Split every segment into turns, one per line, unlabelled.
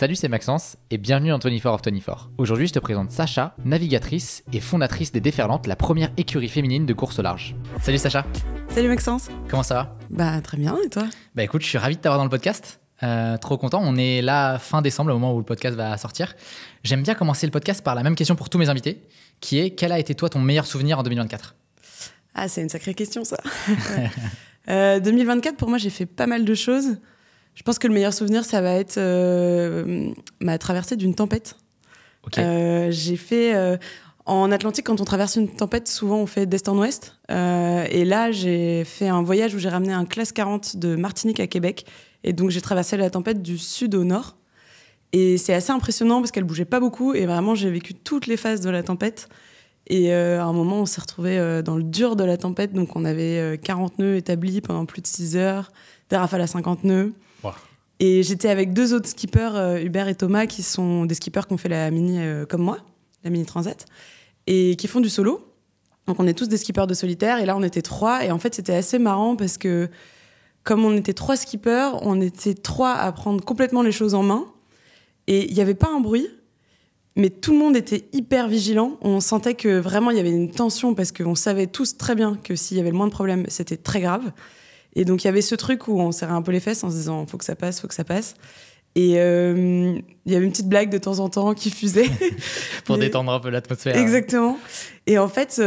Salut, c'est Maxence et bienvenue dans 24 of 24. Aujourd'hui, je te présente Sacha, navigatrice et fondatrice des Déferlantes, la première écurie féminine de course au large. Salut Sacha.
Salut Maxence.
Comment ça va?
Bah très bien, et toi?
Bah écoute, je suis ravi de t'avoir dans le podcast. Trop content. On est là fin décembre, au moment où le podcast va sortir. J'aime bien commencer le podcast par la même question pour tous mes invités, qui est quel a été toi ton meilleur souvenir en 2024?
Ah, c'est une sacrée question ça. 2024, pour moi, j'ai fait pas mal de choses. Je pense que le meilleur souvenir, ça va être ma traversée d'une tempête.
Okay.
J'ai fait... en Atlantique, quand on traverse une tempête, souvent on fait d'est en ouest. Et là, j'ai fait un voyage où j'ai ramené un classe 40 de Martinique à Québec. Et donc, j'ai traversé la tempête du sud au nord. Et c'est assez impressionnant parce qu'elle bougeait pas beaucoup. Et vraiment, j'ai vécu toutes les phases de la tempête. Et à un moment, on s'est retrouvés dans le dur de la tempête. Donc, on avait 40 nœuds établis pendant plus de 6 heures, des rafales à 50 nœuds.
Wow.
Et j'étais avec deux autres skippers, Hubert et Thomas, qui sont des skippers qui ont fait la mini comme moi, la mini transat, et qui font du solo. Donc, on est tous des skippers de solitaire. Et là, on était 3. Et en fait, c'était assez marrant parce que comme on était 3 skippers, on était 3 à prendre complètement les choses en main. Et il n'y avait pas un bruit. Mais tout le monde était hyper vigilant. On sentait que vraiment, il y avait une tension parce qu'on savait tous très bien que s'il y avait le moins de problèmes, c'était très grave. Et donc, il y avait ce truc où on serrait un peu les fesses en se disant « faut que ça passe, faut que ça passe ». Et il y avait une petite blague de temps en temps qui fusait.
Pour détendre un peu l'atmosphère.
Exactement. Et en fait,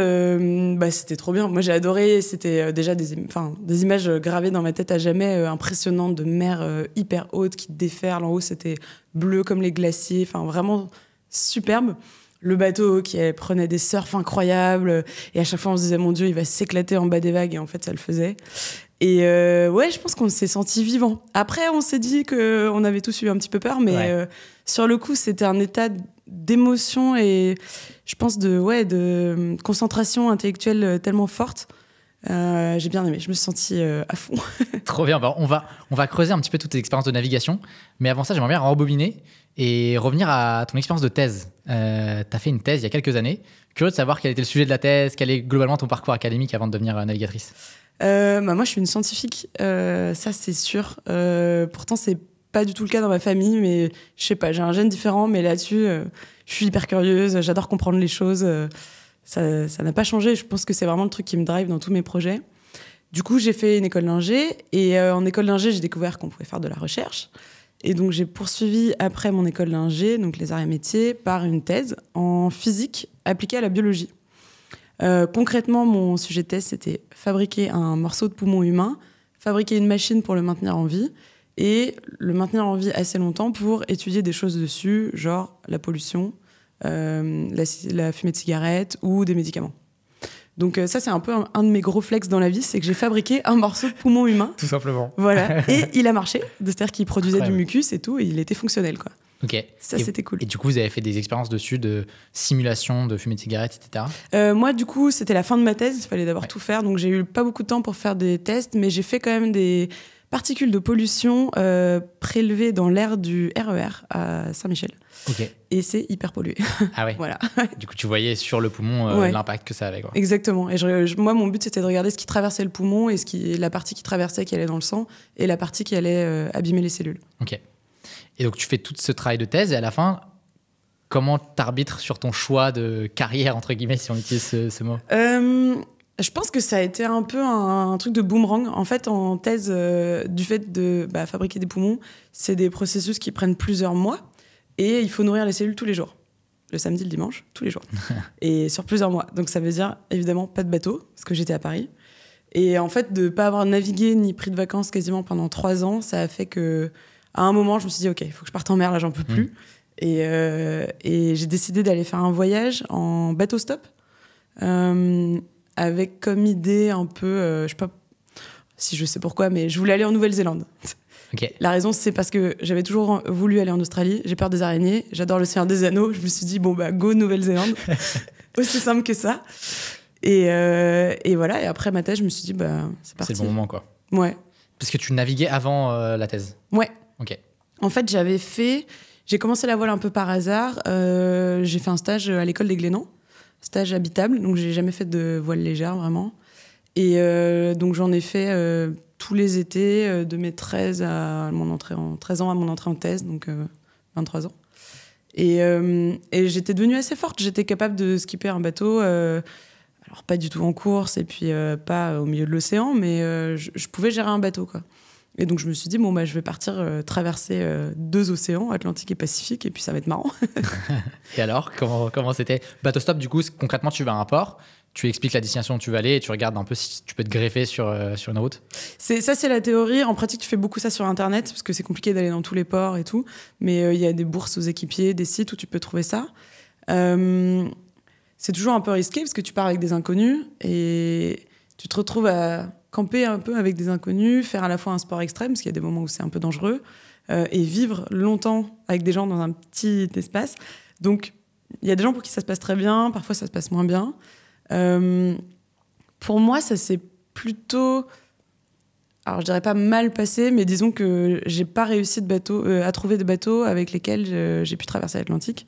c'était trop bien. Moi, j'ai adoré. C'était déjà des images gravées dans ma tête à jamais, impressionnantes, de mer hyper haute qui déferle. En haut, c'était bleu comme les glaciers. Enfin, vraiment superbe. Le bateau qui prenait des surfs incroyables. Et à chaque fois, on se disait, mon Dieu, il va s'éclater en bas des vagues. Et en fait, ça le faisait. Et ouais, je pense qu'on s'est sentis vivants. Après, on s'est dit qu'on avait tous eu un petit peu peur. Mais sur le coup, c'était un état d'émotion et je pense de concentration intellectuelle tellement forte. J'ai bien aimé. Je me suis sentie à fond.
Trop bien. Bon, on va creuser un petit peu toutes tes expériences de navigation. Mais avant ça, j'aimerais bien rembobiner et revenir à ton expérience de thèse. Tu as fait une thèse il y a quelques années. Curieux de savoir quel était le sujet de la thèse, quel est globalement ton parcours académique avant de devenir navigatrice.
Moi, je suis une scientifique. Ça, c'est sûr. Pourtant, c'est pas du tout le cas dans ma famille, mais je sais pas, j'ai un gène différent, mais là-dessus, je suis hyper curieuse, j'adore comprendre les choses. Ça n'a pas changé. Je pense que c'est vraiment le truc qui me drive dans tous mes projets. Du coup, j'ai fait une école d'ingé et en école d'ingé, j'ai découvert qu'on pouvait faire de la recherche. Et donc, j'ai poursuivi après mon école d'ingé, donc les arts et métiers, par une thèse en physique appliquée à la biologie. Concrètement, mon sujet de thèse, c'était fabriquer un morceau de poumon humain, fabriquer une machine pour le maintenir en vie et le maintenir en vie assez longtemps pour étudier des choses dessus, genre la pollution, la fumée de cigarette ou des médicaments. Donc ça, c'est un peu un de mes gros flex dans la vie, c'est que j'ai fabriqué un morceau de poumon humain.
Tout simplement.
Voilà. Et il a marché, c'est-à-dire qu'il produisait du mucus et tout, et il était fonctionnel, quoi.
Ok.
Ça, c'était cool.
Et du coup, vous avez fait des expériences dessus de simulation de fumée de cigarette, etc.
Moi, du coup, c'était la fin de ma thèse. Il fallait d'abord tout faire. Donc, j'ai eu pas beaucoup de temps pour faire des tests, mais j'ai fait quand même des particules de pollution prélevées dans l'air du RER à Saint-Michel.
Ok.
Et c'est hyper pollué.
Ah ouais.
Voilà.
Du coup, tu voyais sur le poumon l'impact que ça avait, quoi.
Exactement. Et moi, mon but, c'était de regarder ce qui traversait le poumon et la partie qui traversait, qui allait dans le sang, et la partie qui allait abîmer les cellules.
Ok. Et donc, tu fais tout ce travail de thèse et à la fin, comment t'arbitres sur ton choix de carrière, entre guillemets, si on utilise ce mot?
Je pense que ça a été un peu un truc de boomerang. En fait, en thèse, du fait de fabriquer des poumons, c'est des processus qui prennent plusieurs mois et il faut nourrir les cellules tous les jours. Le samedi, le dimanche, tous les jours. Et sur plusieurs mois. Donc, ça veut dire, évidemment, pas de bateau, parce que j'étais à Paris. Et en fait, de ne pas avoir navigué ni pris de vacances quasiment pendant 3 ans, ça a fait que à un moment, je me suis dit, OK, il faut que je parte en mer, là, j'en peux plus. Et j'ai décidé d'aller faire un voyage en bateau-stop avec comme idée un peu, je sais pas si je sais pourquoi, mais je voulais aller en Nouvelle-Zélande.
Okay.
La raison, c'est parce que j'avais toujours voulu aller en Australie. J'ai peur des araignées, j'adore le Seigneur des Anneaux. Je me suis dit, go Nouvelle-Zélande. Aussi simple que ça. Et voilà, et après ma thèse, je me suis dit, c'est parti.
C'est le bon moment, quoi.
Ouais.
Parce que tu naviguais avant la thèse.
Ouais.
Ok.
En fait, j'ai commencé la voile un peu par hasard. J'ai fait un stage à l'école des Glénans, stage habitable, donc j'ai jamais fait de voile légère, vraiment. Et donc j'en ai fait tous les étés, de mes 13 ans à mon entrée en thèse, donc 23 ans. Et j'étais devenue assez forte. J'étais capable de skipper un bateau, alors pas du tout en course et puis pas au milieu de l'océan, mais je pouvais gérer un bateau, quoi. Et donc je me suis dit, je vais partir traverser 2 océans, Atlantique et Pacifique, et puis ça va être marrant.
Et alors, comment c'était? Bateau stop, du coup, concrètement, tu vas à un port, tu expliques la destination où tu vas aller et tu regardes un peu si tu peux te greffer sur une route.
Ça, c'est la théorie. En pratique, tu fais beaucoup ça sur Internet, parce que c'est compliqué d'aller dans tous les ports et tout. Mais il y a des bourses aux équipiers, des sites où tu peux trouver ça. C'est toujours un peu risqué, parce que tu pars avec des inconnus, et tu te retrouves à camper un peu avec des inconnus, faire à la fois un sport extrême, parce qu'il y a des moments où c'est un peu dangereux, et vivre longtemps avec des gens dans un petit espace. Donc, il y a des gens pour qui ça se passe très bien, parfois ça se passe moins bien. Pour moi, ça s'est plutôt... Alors, je dirais pas mal passé, mais disons que j'ai pas réussi à trouver des bateaux avec lesquels j'ai pu traverser l'Atlantique.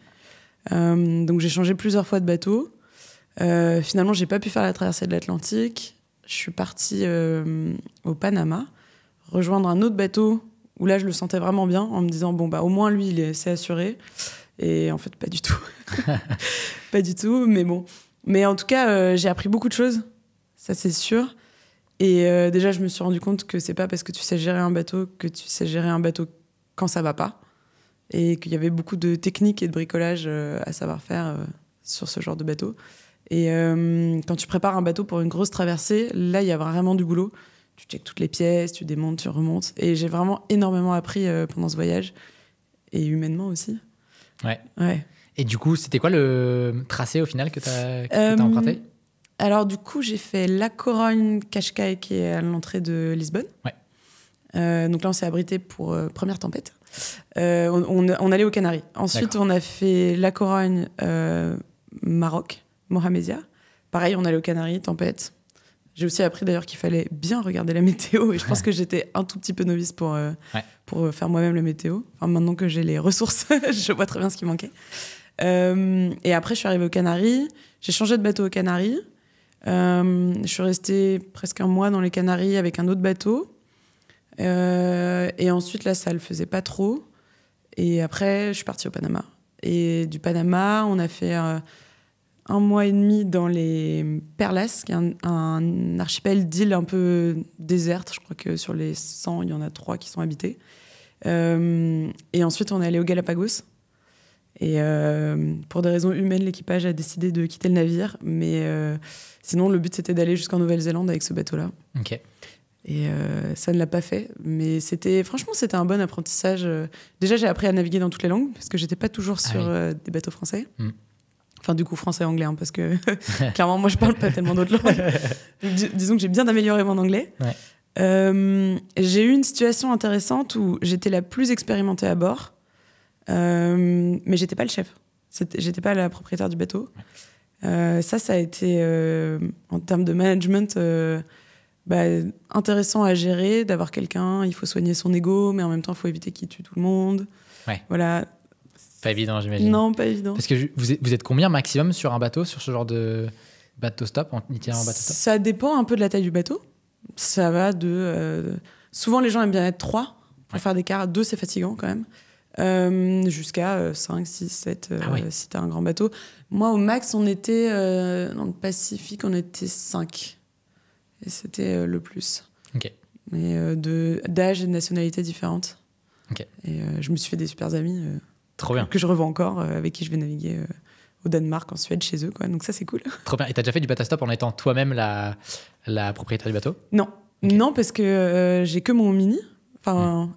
Donc, j'ai changé plusieurs fois de bateau. Finalement, j'ai pas pu faire la traversée de l'Atlantique. Je suis partie au Panama, rejoindre un autre bateau où là, je le sentais vraiment bien, en me disant, au moins, lui, c'est assuré. Et en fait, pas du tout. Pas du tout, mais bon. Mais en tout cas, j'ai appris beaucoup de choses, ça c'est sûr. Et déjà, je me suis rendu compte que c'est pas parce que tu sais gérer un bateau que tu sais gérer un bateau quand ça va pas. Et qu'il y avait beaucoup de techniques et de bricolage à savoir faire sur ce genre de bateau. Et quand tu prépares un bateau pour une grosse traversée, là, il y a vraiment du boulot. Tu checkes toutes les pièces, tu démontes, tu remontes. Et j'ai vraiment énormément appris pendant ce voyage. Et humainement aussi.
Ouais.
Ouais.
Et du coup, c'était quoi le tracé au final que tu as emprunté?
Alors, du coup, j'ai fait La Corogne, Cascais, qui est à l'entrée de Lisbonne.
Ouais.
Donc là, on s'est abrité pour première tempête. On allait aux Canaries. Ensuite, on a fait La Corogne, Maroc, Mohamedia. Pareil, on allait aux Canaries, tempête. J'ai aussi appris d'ailleurs qu'il fallait bien regarder la météo. Et je pense que j'étais un tout petit peu novice pour faire moi-même la météo. Enfin, maintenant que j'ai les ressources, je vois très bien ce qui manquait. Et après, je suis arrivée aux Canaries. J'ai changé de bateau aux Canaries. Je suis restée presque un mois dans les Canaries avec un autre bateau. Et ensuite, là, ça le faisait pas trop. Et après, je suis partie au Panama. Et du Panama, on a fait 1 mois et demi dans les Perlas, qui est un archipel d'îles un peu désertes. Je crois que sur les 100, il y en a 3 qui sont habitées. Et ensuite, on est allé aux Galapagos. Et pour des raisons humaines, l'équipage a décidé de quitter le navire. Mais sinon, le but, c'était d'aller jusqu'en Nouvelle-Zélande avec ce bateau-là.
Ok.
Et ça ne l'a pas fait. Mais franchement, c'était un bon apprentissage. Déjà, j'ai appris à naviguer dans toutes les langues, parce que j'étais pas toujours sur des bateaux français. Enfin, du coup, français et anglais, parce que clairement, moi, je parle pas tellement d'autres langues. Donc, disons que j'ai bien amélioré mon anglais. Ouais. J'ai eu une situation intéressante où j'étais la plus expérimentée à bord, mais j'étais pas le chef. J'étais pas la propriétaire du bateau. Ça a été, en termes de management, intéressant à gérer, d'avoir quelqu'un. Il faut soigner son ego, mais en même temps, il faut éviter qu'il tue tout le monde.
Ouais.
Voilà.
Pas évident, j'imagine.
Non, pas évident.
Parce que vous êtes combien maximum sur un bateau, sur ce genre de bateau stop, en itinéraire bateau stop?
Ça dépend un peu de la taille du bateau. Ça va de... souvent, les gens aiment bien être 3 pour faire des quarts. 2, c'est fatigant quand même. Jusqu'à 5, 6, 7, si t'as un grand bateau. Moi, au max, on était... dans le Pacifique, on était 5. Et c'était le plus.
Ok.
Mais d'âge et de nationalités différentes.
Ok.
Et je me suis fait des super amis...
Trop bien.
Que je revois encore, avec qui je vais naviguer au Danemark, en Suède, chez eux, quoi. Donc ça, c'est cool.
Trop bien. Et t'as déjà fait du bateau stop en étant toi-même la propriétaire du bateau?
Non. Okay. Non, parce que j'ai que mon mini.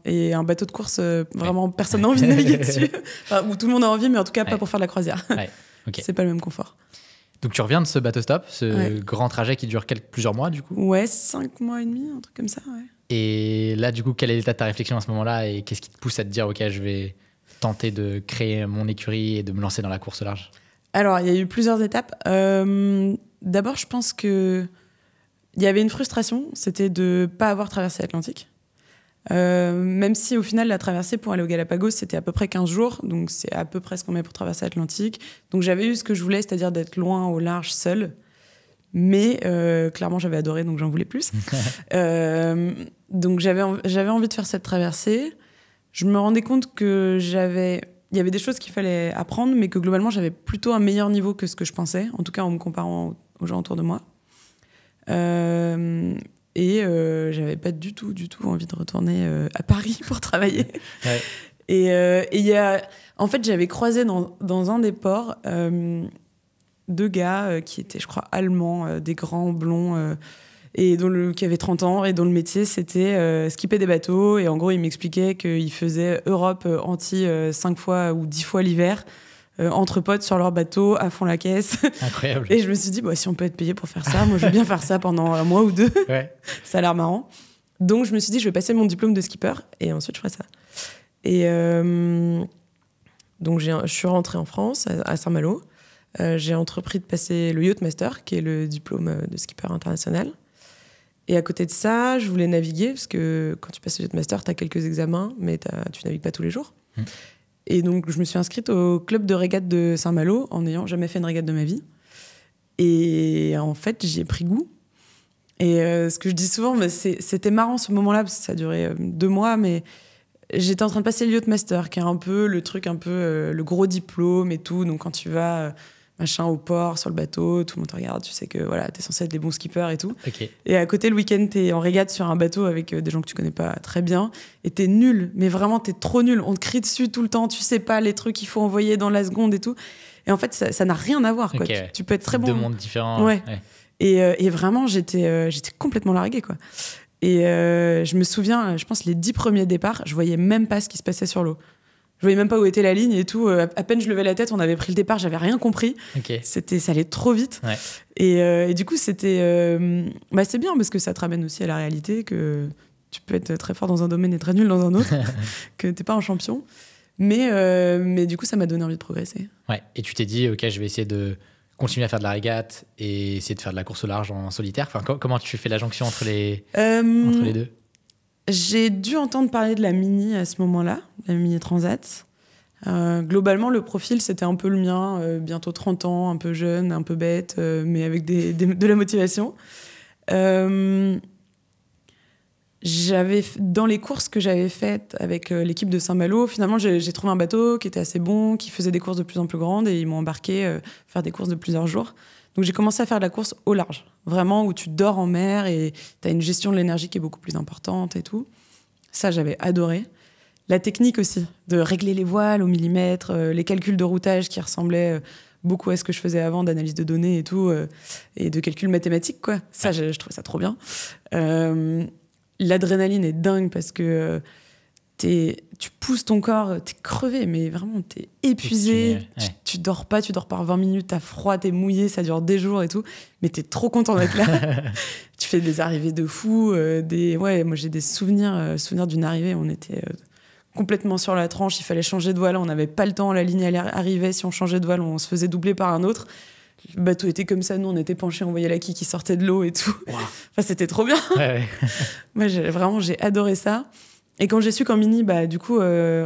Et un bateau de course, vraiment, personne n'a envie de naviguer dessus. Ou tout le monde a envie, mais en tout cas, pas pour faire de la croisière.
Ouais. Okay.
C'est pas le même confort.
Donc tu reviens de ce bateau stop, ce grand trajet qui dure plusieurs mois, du coup?
Ouais, 5 mois et demi, un truc comme ça, ouais.
Et là, du coup, quel est l'état de ta réflexion à ce moment-là? Et qu'est-ce qui te pousse à te dire, OK, je vais tenter de créer mon écurie et de me lancer dans la course au large?
Alors, il y a eu plusieurs étapes. D'abord, je pense qu'il y avait une frustration, c'était de ne pas avoir traversé l'Atlantique. Même si, au final, la traversée pour aller aux Galapagos, c'était à peu près 15 jours. Donc, c'est à peu près ce qu'on met pour traverser l'Atlantique. Donc, j'avais eu ce que je voulais, c'est-à-dire d'être loin au large, seule. Mais clairement, j'avais adoré, donc j'en voulais plus. Donc, j'avais envie de faire cette traversée. Je me rendais compte que j'avais il y avait des choses qu'il fallait apprendre, mais que globalement, j'avais plutôt un meilleur niveau que ce que je pensais, en tout cas en me comparant aux gens autour de moi. J'avais pas du tout envie de retourner à Paris pour travailler.
Ouais.
En fait, j'avais croisé dans un des ports deux gars qui étaient, je crois, allemands, des grands blonds, et qui avaient 30 ans, et dont le métier, c'était skipper des bateaux. Et en gros, ils m'expliquaient qu'ils faisaient Europe anti 5 fois ou 10 fois l'hiver, entre potes sur leur bateau, à fond la caisse.
Incroyable.
Et je me suis dit, si on peut être payé pour faire ça, moi, je veux bien faire ça pendant un mois ou 2.
Ouais.
Ça a l'air marrant. Donc, je me suis dit, je vais passer mon diplôme de skipper, et ensuite, je ferai ça. Et donc, je suis rentrée en France, à Saint-Malo. J'ai entrepris de passer le Yacht Master, qui est le diplôme de skipper international. Et à côté de ça, je voulais naviguer, parce que quand tu passes le Yacht Master, tu as quelques examens, mais tu navigues pas tous les jours. Et donc, je me suis inscrite au club de régate de Saint-Malo, en n'ayant jamais fait une régate de ma vie. Et en fait, j'y ai pris goût. Et ce que je dis souvent, c'était marrant ce moment-là, parce que ça a duré 2 mois, mais j'étais en train de passer le Yacht Master, qui est un peu le truc, le gros diplôme et tout. Donc, quand tu vas au port, sur le bateau, tout le monde te regarde, tu sais que voilà, t'es censé être des bons skippers et tout.
Okay.
Et à côté, le week-end, t'es en régate sur un bateau avec des gens que tu connais pas très bien, et t'es nul, mais vraiment, t'es trop nul. On te crie dessus tout le temps, tu sais pas les trucs qu'il faut envoyer dans la seconde et tout. Et en fait, ça n'a rien à voir, quoi.
Okay,
tu peux être très bon.
2 mondes différents.
Ouais. Et vraiment, j'étais complètement larguée, quoi. Et je me souviens, je pense, les 10 premiers départs, je voyais même pas ce qui se passait sur l'eau. Je voyais même pas où était la ligne et tout. À peine je levais la tête, on avait pris le départ, j'avais rien compris.
Okay.
Ça allait trop vite.
Ouais.
Et du coup, c'était... c'est bien parce que ça te ramène aussi à la réalité, que tu peux être très fort dans un domaine et très nul dans un autre, que t'es pas un champion. Mais du coup, ça m'a donné envie de progresser.
Ouais. Et tu t'es dit, OK, je vais essayer de continuer à faire de la régate et essayer de faire de la course au large en solitaire. Enfin, comment tu fais la jonction entre les deux?
J'ai dû entendre parler de la Mini à ce moment-là, la Mini Transat. Globalement, le profil, c'était un peu le mien, bientôt 30 ans, un peu jeune, un peu bête, mais avec de la motivation. Dans les courses que j'avais faites avec l'équipe de Saint-Malo, finalement, j'ai trouvé un bateau qui était assez bon, qui faisait des courses de plus en plus grandes, et ils m'ont embarqué faire des courses de plusieurs jours. Donc j'ai commencé à faire de la course au large, vraiment où tu dors en mer et tu as une gestion de l'énergie qui est beaucoup plus importante et tout. Ça, j'avais adoré. La technique aussi, de régler les voiles au millimètre, les calculs de routage qui ressemblaient beaucoup à ce que je faisais avant, d'analyse de données et tout, et de calculs mathématiques, quoi. Ça, je trouvais ça trop bien. L'adrénaline est dingue parce que tu pousses ton corps, t'es crevé, mais vraiment, t'es épuisé. Tu dors pas 20 minutes, t'as froid, t'es mouillé, ça dure des jours et tout, mais t'es trop content d'être là. Tu fais des arrivées de fou. Moi, j'ai des souvenirs d'une arrivée, on était complètement sur la tranche, il fallait changer de voile, on n'avait pas le temps, la ligne arrivait, si on changeait de voile, on se faisait doubler par un autre. Le bateau était comme ça, nous on était penchés, on voyait la quille qui sortait de l'eau et tout. Wow. Enfin, c'était trop bien. Moi, j'ai adoré ça. Et quand j'ai su qu'en Mini, du coup,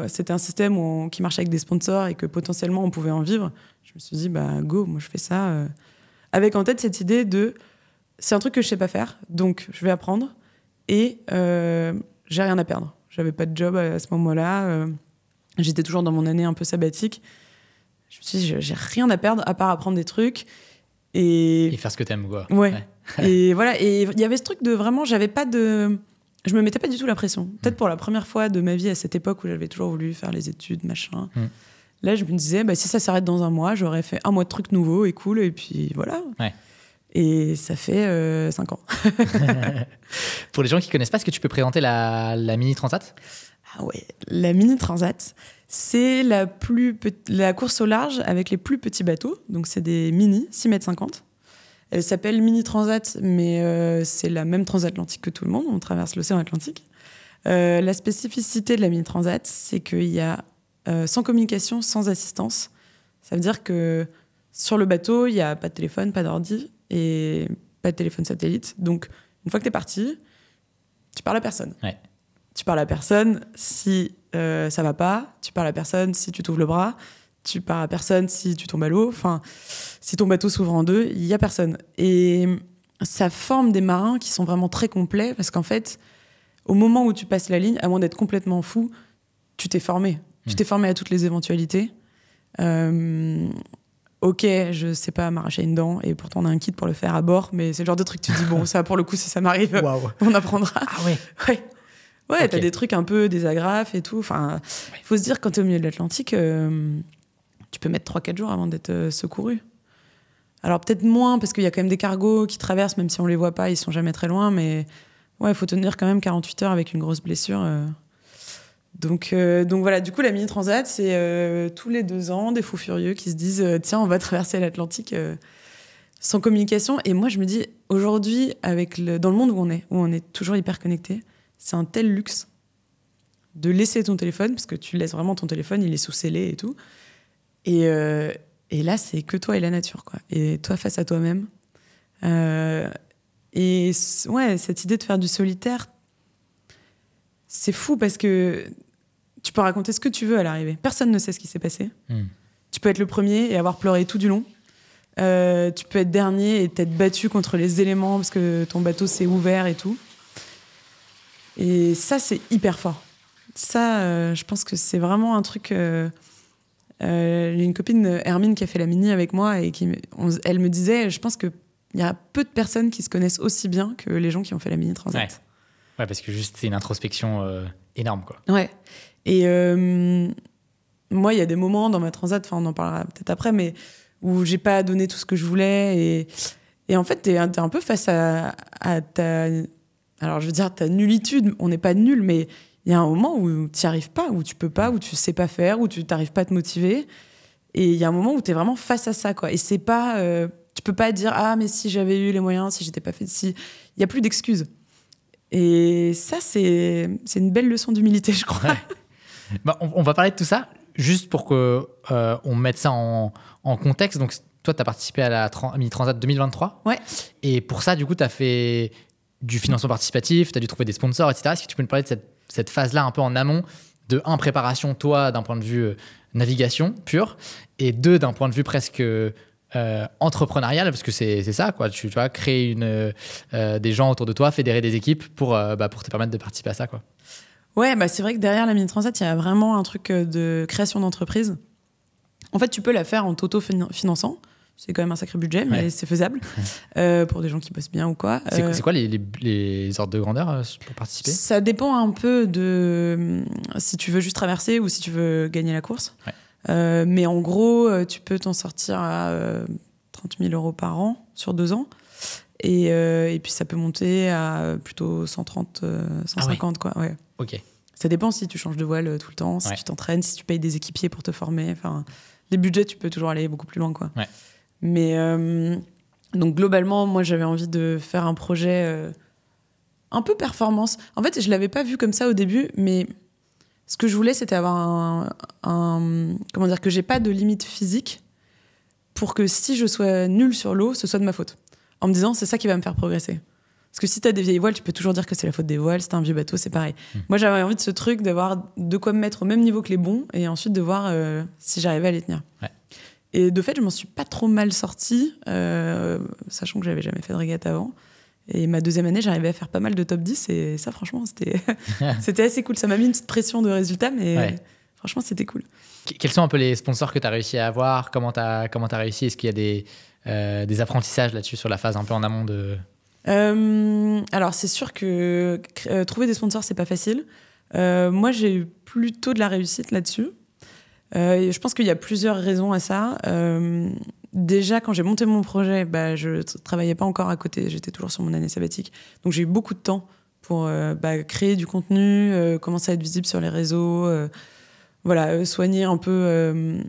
c'était un système qui marchait avec des sponsors et que potentiellement on pouvait en vivre, je me suis dit, go, moi je fais ça. Avec en tête cette idée c'est un truc que je sais pas faire, donc je vais apprendre et j'ai rien à perdre. J'avais pas de job à ce moment-là. J'étais toujours dans mon année un peu sabbatique. Je me suis dit, j'ai rien à perdre à part apprendre des trucs. Et
faire ce que t'aimes, quoi.
Ouais. Et voilà. Et il y avait ce truc de vraiment, je me mettais pas du tout la pression. Peut-être pour la première fois de ma vie à cette époque où j'avais toujours voulu faire les études, machin. Là, je me disais, si ça s'arrête dans un mois, j'aurais fait un mois de trucs nouveaux et cool. Et puis voilà. Ouais. Et ça fait 5 ans.
Pour les gens qui connaissent pas, est-ce que tu peux présenter la Mini Transat ?
Ah ouais, la Mini Transat, c'est la course au large avec les plus petits bateaux. Donc, c'est des mini, 6,50 mètres. Elle s'appelle Mini Transat, mais c'est la même transatlantique que tout le monde. On traverse l'océan Atlantique. La spécificité de la Mini Transat, c'est qu'il y a sans communication, sans assistance. Ça veut dire que sur le bateau, il n'y a pas de téléphone, pas d'ordi et pas de téléphone satellite. Donc, une fois que tu es parti, tu parles à personne.
Ouais.
Tu parles à personne si ça va pas. Tu parles à personne si tu t'ouvres le bras. Tu parles à personne si tu tombes à l'eau. Enfin, si ton bateau s'ouvre en deux, il y a personne. Et ça forme des marins qui sont vraiment très complets parce qu'en fait, au moment où tu passes la ligne, à moins d'être complètement fou, tu t'es formé. Tu t'es formé à toutes les éventualités. Ok, je sais pas m'arracher une dent et pourtant on a un kit pour le faire à bord, mais c'est le genre de truc tu te dis bon, ça pour le coup si ça m'arrive, on apprendra.
Ah ouais.
Ouais,
Okay.
T'as des trucs un peu des agrafes et tout. Enfin, faut se dire quand t'es au milieu de l'Atlantique, tu peux mettre 3-4 jours avant d'être secouru. Alors peut-être moins parce qu'il y a quand même des cargos qui traversent, même si on les voit pas, ils sont jamais très loin, mais ouais, il faut tenir quand même 48 heures avec une grosse blessure. Donc voilà, du coup la mini transat, c'est tous les 2 ans des fous furieux qui se disent tiens, on va traverser l'Atlantique sans communication. Et moi je me dis aujourd'hui, dans le monde où on est toujours hyper connecté, c'est un tel luxe de laisser ton téléphone, parce que tu laisses vraiment ton téléphone, il est sous scellé et tout. Et là, c'est que toi et la nature, quoi. Et toi face à toi-même. Et ouais, cette idée de faire du solitaire, c'est fou parce que tu peux raconter ce que tu veux à l'arrivée. Personne ne sait ce qui s'est passé. Tu peux être le premier et avoir pleuré tout du long. Tu peux être dernier et t'être battu contre les éléments parce que ton bateau s'est ouvert et tout. Et ça, c'est hyper fort. Ça, je pense que c'est vraiment un truc... J'ai une copine, Hermine, qui a fait la mini avec moi et elle me disait, je pense qu'il y a peu de personnes qui se connaissent aussi bien que les gens qui ont fait la mini transat.
Ouais, parce que juste, c'est une introspection énorme, quoi.
Ouais. Et moi, il y a des moments dans ma transat, enfin, on en parlera peut-être après, mais où j'ai pas donné tout ce que je voulais. Et en fait, t'es un peu face à ta... Alors, je veux dire, ta nullitude. On n'est pas nul, mais il y a un moment où tu n'y arrives pas, où tu peux pas, où tu sais pas faire, où tu n'arrives pas à te motiver. Et il y a un moment où tu es vraiment face à ça, quoi. Et c'est pas... tu peux pas dire « Ah, mais si j'avais eu les moyens, si j'étais pas fait... » Il n'y a plus d'excuses. Et ça, c'est une belle leçon d'humilité, je crois.
Ouais. Bah, on va parler de tout ça, juste pour qu'on mette ça en contexte. Donc, toi, tu as participé à la Mini Transat 2023.
Ouais.
Et pour ça, du coup, tu as fait du financement participatif, tu as dû trouver des sponsors, etc. Est-ce que tu peux nous parler de cette phase-là un peu en amont de 1, préparation, toi, d'un point de vue navigation pure, et 2, d'un point de vue presque entrepreneurial, parce que c'est ça, quoi. Tu vois, créer des gens autour de toi, fédérer des équipes pour te permettre de participer à ça, quoi.
Ouais, bah c'est vrai que derrière la Mini Transat, il y a vraiment un truc de création d'entreprise. En fait, tu peux la faire en t'auto-finançant. C'est quand même un sacré budget, mais c'est faisable pour des gens qui bossent bien ou quoi.
C'est quoi les ordres de grandeur pour participer ?
Ça dépend un peu de si tu veux juste traverser ou si tu veux gagner la course. Ouais. Mais en gros, tu peux t'en sortir à 30 000 € par an sur 2 ans. Et puis ça peut monter à plutôt 130, 150, quoi. Ouais.
Ok.
Ça dépend si tu changes de voile tout le temps, si tu t'entraînes, si tu payes des équipiers pour te former. Enfin, les budgets, tu peux toujours aller beaucoup plus loin, quoi.
Ouais.
Mais donc globalement, moi, j'avais envie de faire un projet un peu performance. En fait, je l'avais pas vu comme ça au début, mais ce que je voulais, c'était avoir comment dire, que j'ai pas de limite physique pour que si je sois nulle sur l'eau, ce soit de ma faute. En me disant, c'est ça qui va me faire progresser. Parce que si t'as des vieilles voiles, tu peux toujours dire que c'est la faute des voiles. Si t'as un vieux bateau, c'est pareil. Moi, j'avais envie de ce truc d'avoir de quoi me mettre au même niveau que les bons et ensuite de voir si j'arrivais à les tenir. Ouais. Et de fait, je m'en suis pas trop mal sortie, sachant que j'avais jamais fait de régate avant. Et ma 2e année, j'arrivais à faire pas mal de top 10 et ça, franchement, c'était assez cool. Ça m'a mis une petite pression de résultat, mais franchement, c'était cool.
Quels sont un peu les sponsors que tu as réussi à avoir ? Comment t'as réussi ? Est-ce qu'il y a des apprentissages là-dessus sur la phase un peu en amont de...
Alors, c'est sûr que trouver des sponsors, c'est pas facile. Moi, j'ai eu plutôt de la réussite là-dessus. Je pense qu'il y a plusieurs raisons à ça. Déjà, quand j'ai monté mon projet, je travaillais pas encore à côté. J'étais toujours sur mon année sabbatique. Donc, j'ai eu beaucoup de temps pour créer du contenu, commencer à être visible sur les réseaux, soigner un peu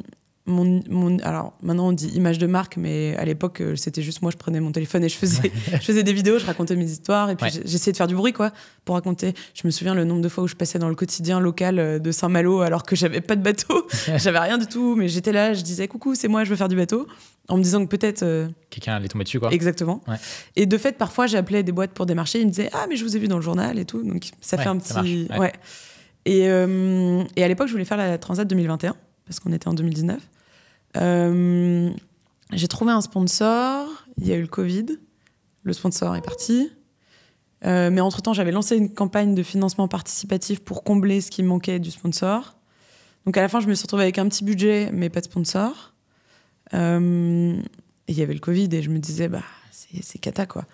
alors maintenant on dit image de marque, mais à l'époque c'était juste moi, je prenais mon téléphone et je faisais des vidéos, je racontais mes histoires et puis j'essayais de faire du bruit, quoi, pour raconter. Je me souviens le nombre de fois où je passais dans le quotidien local de Saint-Malo alors que j'avais pas de bateau, j'avais rien du tout, mais j'étais là, je disais coucou, c'est moi, je veux faire du bateau, en me disant que peut-être
quelqu'un allait tomber dessus, quoi.
Exactement. Ouais. Et de fait, parfois j'appelais des boîtes pour démarcher, ils me disaient ah mais je vous ai vu dans le journal et tout, donc ça fait un petit Et à l'époque je voulais faire la Transat 2021 parce qu'on était en 2019. J'ai trouvé un sponsor, il y a eu le Covid, le sponsor est parti, mais entre-temps j'avais lancé une campagne de financement participatif pour combler ce qui me manquait du sponsor, Donc à la fin, je me suis retrouvée avec un petit budget, mais pas de sponsor. Et il y avait le Covid et je me disais, c'est cata, quoi.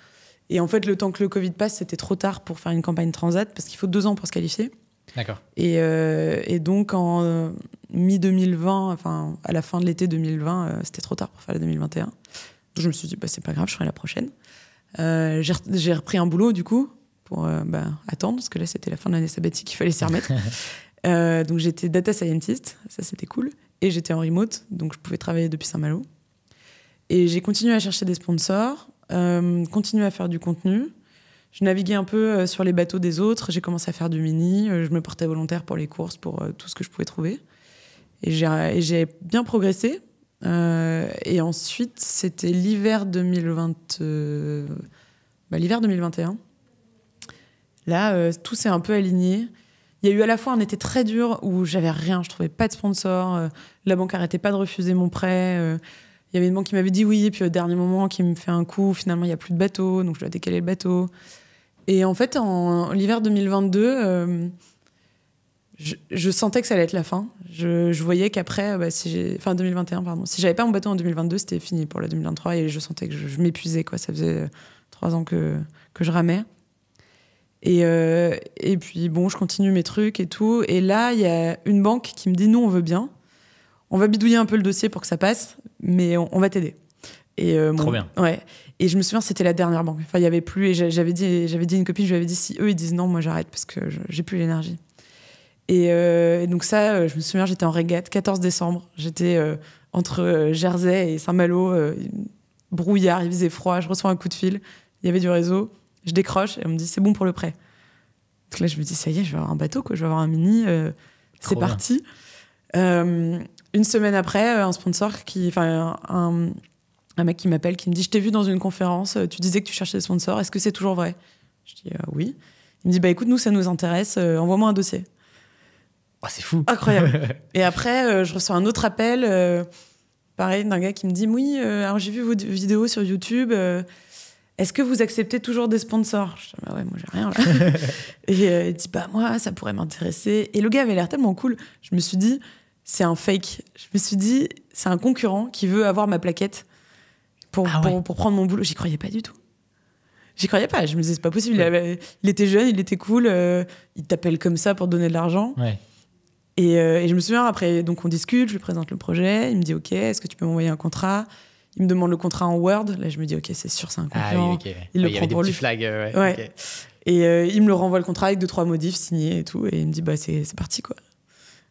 Et en fait, le temps que le Covid passe, c'était trop tard pour faire une campagne Transat parce qu'il faut 2 ans pour se qualifier.
D'accord.
Et donc, en mi-2020, enfin, à la fin de l'été 2020, c'était trop tard pour faire la 2021. Donc, je me suis dit, c'est pas grave, je ferai la prochaine. J'ai repris un boulot, du coup, pour attendre, parce que là, c'était la fin de l'année sabbatique, il fallait s'y remettre. Donc, j'étais data scientist, ça, c'était cool. Et j'étais en remote, donc je pouvais travailler depuis Saint-Malo. Et j'ai continué à chercher des sponsors, continué à faire du contenu. Je naviguais un peu sur les bateaux des autres. J'ai commencé à faire du mini. Je me portais volontaire pour les courses, pour tout ce que je pouvais trouver. Et j'ai bien progressé. Et ensuite, c'était l'hiver 2021. Là, tout s'est un peu aligné. Il y a eu à la fois un été très dur où j'avais rien, je trouvais pas de sponsor. La banque arrêtait pas de refuser mon prêt. Il y avait une banque qui m'avait dit oui, et puis au dernier moment, qui me fait un coup. Finalement, il n'y a plus de bateau, donc je dois décaler le bateau. Et en fait, en l'hiver 2022, je sentais que ça allait être la fin. Je voyais qu'après, 2021, pardon. Si j'avais pas mon bateau en 2022, c'était fini pour la 2023 et je sentais que je m'épuisais, quoi. Ça faisait 3 ans que je ramais. Et puis, je continue mes trucs et tout. Et là, il y a une banque qui me dit, nous, on veut bien. On va bidouiller un peu le dossier pour que ça passe, mais on va t'aider. Et,
Trop bien.
Ouais. Et je me souviens, c'était la dernière banque. Enfin, il y avait plus. Et j'avais dit à une copine, je lui avais dit, si eux, ils disent non, moi, j'arrête parce que j'ai plus l'énergie. Et donc ça, je me souviens, j'étais en régate, 14 décembre. J'étais entre Jersey et Saint-Malo, brouillard, il faisait froid. Je reçois un coup de fil, il y avait du réseau. Je décroche et on me dit, c'est bon pour le prêt. Donc là, je me dis, ça y est, je vais avoir un bateau, quoi. Je vais avoir un mini. C'est parti. Une semaine après, un sponsor un mec qui m'appelle, qui me dit, je t'ai vu dans une conférence, tu disais que tu cherchais des sponsors, est-ce que c'est toujours vrai? Je dis oui. Il me dit, écoute, nous, ça nous intéresse, envoie-moi un dossier.
Oh, c'est fou.
Incroyable. Et après, je reçois un autre appel, pareil, d'un gars qui me dit, oui, alors j'ai vu vos vidéos sur YouTube, est-ce que vous acceptez toujours des sponsors? Je dis, ouais, moi, j'ai rien, là. Et il dit, moi, ça pourrait m'intéresser. Et le gars avait l'air tellement cool. Je me suis dit, c'est un fake. Je me suis dit, c'est un concurrent qui veut avoir ma plaquette pour prendre mon boulot. J'y croyais pas du tout. J'y croyais pas. Je me disais, c'est pas possible.
Ouais.
Il était jeune, il était cool. Il t'appelle comme ça pour te donner de l'argent.
Ouais.
Et je me souviens, après, donc on discute, je lui présente le projet. Il me dit, OK, est-ce que tu peux m'envoyer un contrat? Il me demande le contrat en Word. Là, je me dis, OK, c'est sûr, c'est un concurrent.
Ah oui, OK.
Il le
y
prend
avait des
pour
petits
lui.
flags.
Ouais.
Okay.
Et il me le renvoie le contrat avec 2-3 modifs signés et tout. Et il me dit, c'est parti, quoi.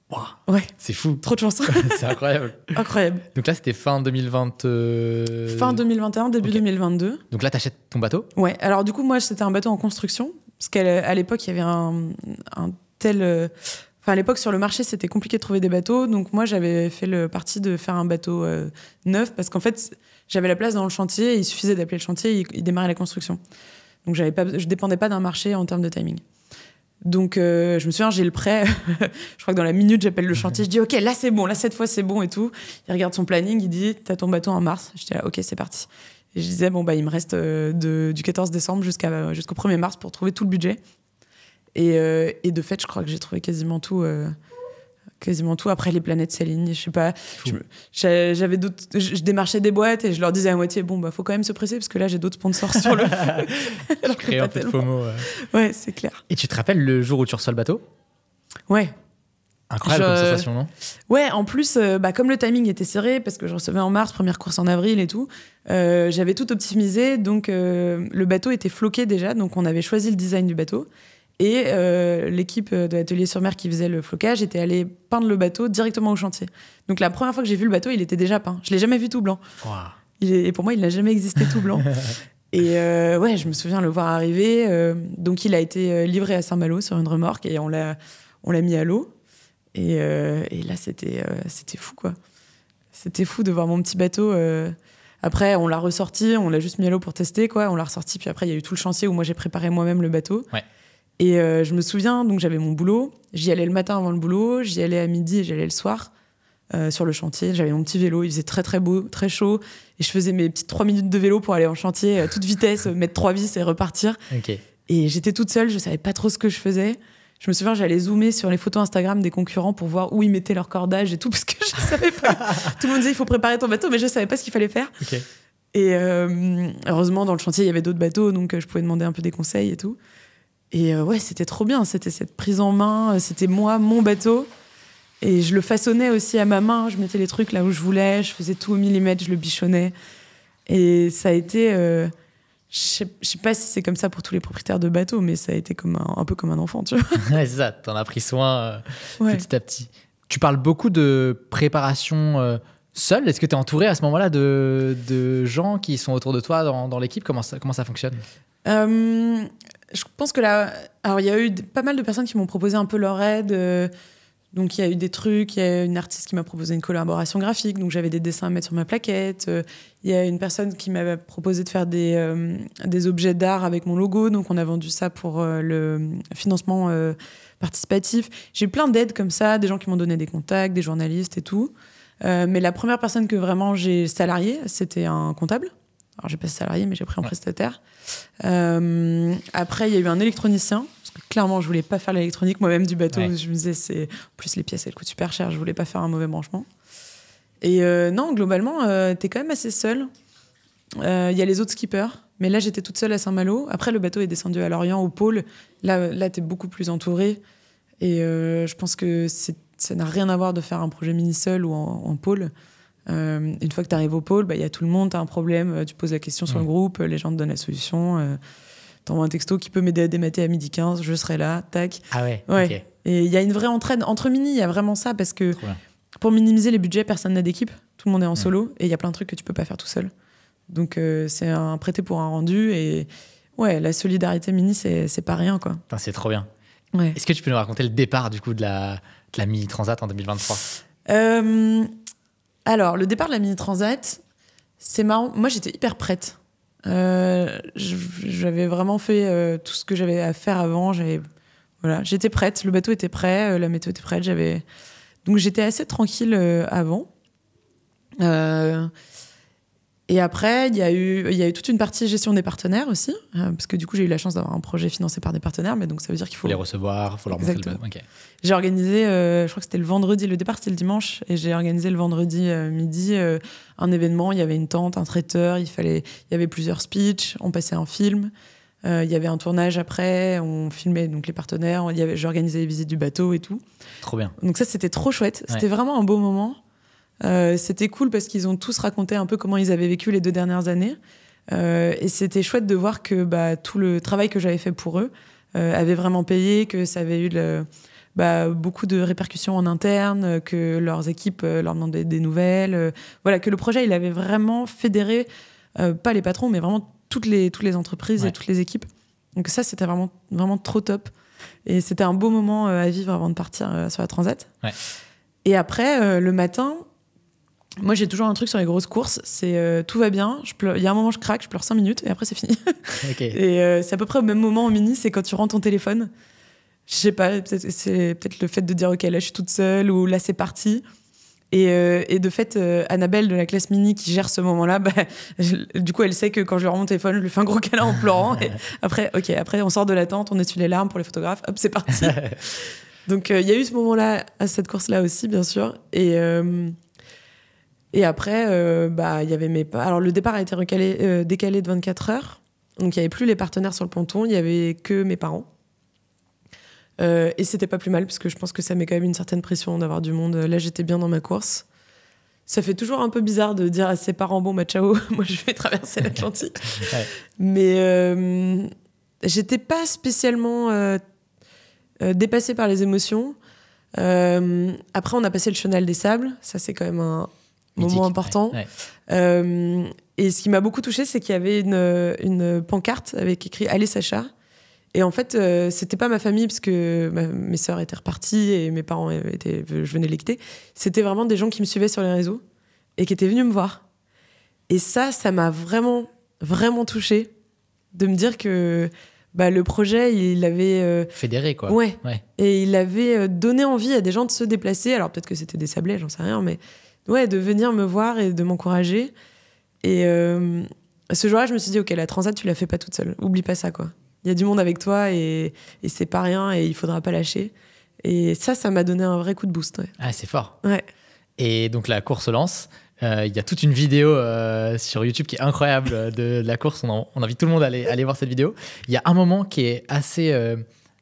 Wow.
Ouais.
C'est fou.
Trop de chance.
C'est incroyable.
Incroyable.
Donc là, c'était fin 2020.
Fin 2021, début 2022.
Donc là, t'achètes ton bateau?
Ouais. Alors du coup, moi, c'était un bateau en construction. Parce qu'à l'époque, il y avait un tel... Enfin, à l'époque, sur le marché, c'était compliqué de trouver des bateaux. Donc moi, j'avais fait le parti de faire un bateau neuf. Parce qu'en fait, j'avais la place dans le chantier. Et il suffisait d'appeler le chantier et il démarrait la construction. Donc je dépendais pas d'un marché en termes de timing. Donc, je me souviens, j'ai le prêt. Je crois que dans la minute, j'appelle le chantier. Je dis, OK, là, c'est bon. Là, cette fois, c'est bon et tout. Il regarde son planning. Il dit, t'as ton bateau en mars. Je dis, OK, c'est parti. Et je disais, il me reste du 14 décembre jusqu'au 1er mars pour trouver tout le budget. Et de fait, je crois que j'ai trouvé quasiment tout. Après, les planètes s'alignent. Je sais pas. J'avais d'autres. Je démarchais des boîtes et je leur disais à moitié, faut quand même se presser parce que là, j'ai d'autres sponsors sur le feu.
Je crée un peu de FOMO.
Ouais, c'est clair.
Et tu te rappelles le jour où tu reçois le bateau?
Ouais.
Incroyable comme sensation, non?
Ouais, en plus, comme le timing était serré, parce que je recevais en mars, première course en avril et tout, j'avais tout optimisé. Donc, le bateau était floqué déjà. Donc, on avait choisi le design du bateau. Et l'équipe de l'Atelier sur Mer qui faisait le flocage était allée peindre le bateau directement au chantier. Donc la première fois que j'ai vu le bateau, il était déjà peint. Je l'ai jamais vu tout blanc.
Wow.
Et pour moi, il n'a jamais existé tout blanc. Et je me souviens le voir arriver. Donc il a été livré à Saint-Malo sur une remorque et on l'a mis à l'eau. Et là, c'était fou, quoi. C'était fou de voir mon petit bateau. Après, on l'a ressorti, on l'a juste mis à l'eau pour tester, quoi. On l'a ressorti, puis après, il y a eu tout le chantier où moi, j'ai préparé moi-même le bateau.
Ouais.
Et je me souviens, donc j'avais mon boulot. J'y allais le matin avant le boulot, j'y allais à midi et j'y allais le soir sur le chantier. J'avais mon petit vélo, il faisait très très beau, très chaud. Et je faisais mes petites 3 minutes de vélo pour aller en chantier à toute vitesse, mettre 3 vis et repartir.
Okay.
Et j'étais toute seule, je savais pas trop ce que je faisais. Je me souviens, j'allais zoomer sur les photos Instagram des concurrents pour voir où ils mettaient leur cordage et tout, parce que je savais pas. Tout le monde disait, il faut préparer ton bateau, mais je savais pas ce qu'il fallait faire.
Ok.
Et heureusement, dans le chantier, il y avait d'autres bateaux, donc je pouvais demander un peu des conseils et tout. Et ouais, c'était trop bien. C'était cette prise en main. C'était moi, mon bateau. Et je le façonnais aussi à ma main. Je mettais les trucs là où je voulais. Je faisais tout au millimètre. Je le bichonnais. Et ça a été... je sais pas si c'est comme ça pour tous les propriétaires de bateaux, mais ça a été comme un peu comme un enfant, tu vois.
Ouais, c'est ça. T'en as pris soin petit à petit. Tu parles beaucoup de préparation seul. Est-ce que tu es entouré à ce moment-là de gens qui sont autour de toi dans l'équipe? Comment ça fonctionne?
Je pense que là... Alors, il y a eu pas mal de personnes qui m'ont proposé un peu leur aide. Donc, il y a eu des trucs. Il y a une artiste qui m'a proposé une collaboration graphique. Donc, j'avais des dessins à mettre sur ma plaquette. Il y a une personne qui m'avait proposé de faire des objets d'art avec mon logo. Donc, on a vendu ça pour le financement participatif. J'ai eu plein d'aides comme ça. Des gens qui m'ont donné des contacts, des journalistes et tout. Mais la première personne que vraiment j'ai salariée, c'était un comptable. Alors, j'ai pas salarié, mais j'ai pris en prestataire. Après, il y a eu un électronicien. Parce que clairement, je voulais pas faire l'électronique moi-même du bateau. Ouais. Je me disais, en plus, les pièces, elles coûtent super cher. Je voulais pas faire un mauvais branchement. Et non, globalement, t'es quand même assez seul. Il y a les autres skippers. Mais là, j'étais toute seule à Saint-Malo. Après, le bateau est descendu à Lorient, au pôle. Là t'es beaucoup plus entourée. Et je pense que ça n'a rien à voir de faire un projet mini seul ou en pôle. Une fois que tu arrives au pôle, y a tout le monde, tu as un problème, tu poses la question sur le groupe, les gens te donnent la solution. T'envoies un texto qui peut m'aider à démater à 12h15, je serai là, tac.
Ah ouais,
okay. Et il y a une vraie entraide. Entre mini, il y a vraiment ça, parce que pour minimiser les budgets, personne n'a d'équipe. Tout le monde est en solo, et il y a plein de trucs que tu peux pas faire tout seul. Donc c'est un prêté pour un rendu. Et ouais, la solidarité mini, c'est pas rien, quoi.
Putain, c'est trop bien.
Ouais.
Est-ce que tu peux nous raconter le départ du coup de la Mini Transat en 2023?
Alors, le départ de la Mini Transat, c'est marrant. Moi, j'étais hyper prête. J'avais vraiment fait tout ce que j'avais à faire avant. Voilà, j'étais prête. Le bateau était prêt, la météo était prête. Donc, j'étais assez tranquille avant. Et après, il y a eu toute une partie gestion des partenaires aussi, parce que du coup, j'ai eu la chance d'avoir un projet financé par des partenaires, mais donc ça veut dire qu'il faut
les recevoir, il faut leur montrer le bateau. Okay.
J'ai organisé, je crois que c'était le vendredi, le départ c'était le dimanche, et j'ai organisé le vendredi midi un événement. Il y avait une tente, un traiteur, il y avait plusieurs speeches, on passait un film, il y avait un tournage après, on filmait donc les partenaires, j'organisais les visites du bateau et tout.
Trop bien.
Donc ça, c'était trop chouette, c'était vraiment un beau moment. C'était cool parce qu'ils ont tous raconté un peu comment ils avaient vécu les 2 dernières années. Et c'était chouette de voir que tout le travail que j'avais fait pour eux avait vraiment payé, que ça avait eu beaucoup de répercussions en interne, que leurs équipes leur demandaient des nouvelles. Voilà, que le projet, il avait vraiment fédéré, pas les patrons, mais vraiment toutes les entreprises et toutes les équipes. Donc ça, c'était vraiment, vraiment trop top. Et c'était un beau moment à vivre avant de partir sur la Transat. Ouais. Et après, le matin... Moi, j'ai toujours un truc sur les grosses courses, c'est tout va bien, il y a un moment je craque, je pleure 5 minutes et après c'est fini. Okay. Et c'est à peu près au même moment en mini, c'est quand tu rends ton téléphone. Je sais pas, c'est peut-être le fait de dire ok, là je suis toute seule ou là c'est parti. Et de fait, Annabelle de la classe mini qui gère ce moment-là, du coup elle sait que quand je lui rends mon téléphone, je lui fais un gros câlin en pleurant. Et après on sort de la tente, on essuie les larmes pour les photographes, hop c'est parti. Donc il y a eu ce moment-là à cette course-là aussi bien sûr. Et après, il y avait mes pas. Alors, le départ a été décalé de 24 heures. Donc, il n'y avait plus les partenaires sur le ponton. Il n'y avait que mes parents. Et c'était pas plus mal, parce que je pense que ça met quand même une certaine pression d'avoir du monde. Là, j'étais bien dans ma course. Ça fait toujours un peu bizarre de dire à ses parents, bon, ciao, moi, je vais traverser l'Atlantique. Ouais. Mais j'étais pas spécialement dépassée par les émotions. Après, on a passé le Chenal des Sables. Ça, c'est quand même un moment important. Ouais. Et ce qui m'a beaucoup touchée, c'est qu'il y avait une pancarte avec écrit « Allez Sacha ». Et en fait, c'était pas ma famille, parce que mes sœurs étaient reparties et mes parents je venais les quitter. C'était vraiment des gens qui me suivaient sur les réseaux et qui étaient venus me voir. Et ça m'a vraiment, vraiment touchée de me dire que le projet, il avait...
fédéré, quoi.
Ouais. Et il avait donné envie à des gens de se déplacer. Alors peut-être que c'était des Sablés, j'en sais rien, mais... Ouais, de venir me voir et de m'encourager. Et ce jour-là, je me suis dit, ok, la Transat, tu la fais pas toute seule. Oublie pas ça, quoi. Il y a du monde avec toi et c'est pas rien et il faudra pas lâcher. Et ça m'a donné un vrai coup de boost. Ouais.
Ah, c'est fort.
Ouais.
Et donc la course se lance. Il y a toute une vidéo sur YouTube qui est incroyable de la course. On invite tout le monde à aller voir cette vidéo. Il y a un moment qui est assez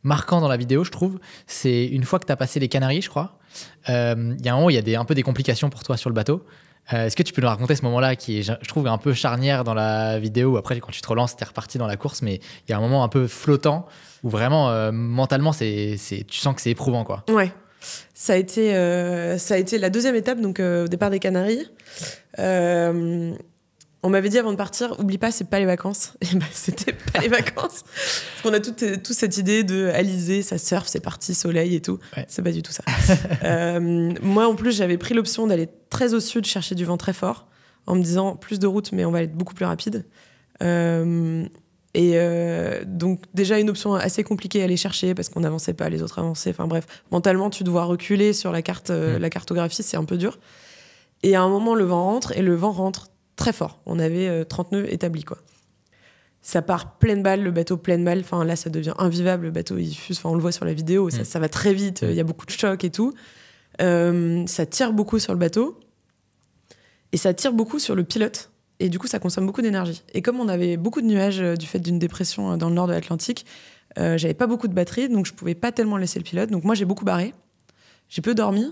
marquant dans la vidéo, je trouve. C'est une fois que tu as passé les Canaries, je crois. Il y a un moment où il y a un peu des complications pour toi sur le bateau. Est-ce que tu peux nous raconter ce moment-là qui est, je trouve, un peu charnière dans la vidéo? Après, quand tu te relances, tu es reparti dans la course, mais il y a un moment un peu flottant où vraiment, mentalement, tu sens que c'est éprouvant, quoi.
Ouais. Ça a été la deuxième étape, donc au départ des Canaries. On m'avait dit avant de partir, oublie pas, c'est pas les vacances. Et bah, c'était pas les vacances. Parce qu'on a toute cette idée de Alizé, ça surfe, c'est parti, soleil et tout. Ouais. C'est pas du tout ça. Moi, en plus, j'avais pris l'option d'aller très au sud, chercher du vent très fort, en me disant plus de route, mais on va être beaucoup plus rapide. Donc, déjà, une option assez compliquée à aller chercher parce qu'on n'avançait pas, les autres avançaient. Enfin bref, mentalement, tu dois reculer sur la carte, la cartographie, c'est un peu dur. Et à un moment, le vent rentre, et le vent rentre très fort. On avait 30 nœuds établis, quoi. Ça part pleine balle, le bateau pleine balle. Enfin, là, ça devient invivable. Le bateau, il fuse. Enfin, on le voit sur la vidéo. Ça va très vite. Il y a beaucoup de chocs et tout. Ça tire beaucoup sur le bateau. Et ça tire beaucoup sur le pilote. Et du coup, ça consomme beaucoup d'énergie. Et comme on avait beaucoup de nuages du fait d'une dépression dans le nord de l'Atlantique, j'avais pas beaucoup de batterie, donc je pouvais pas tellement laisser le pilote. Donc moi, j'ai beaucoup barré. J'ai peu dormi.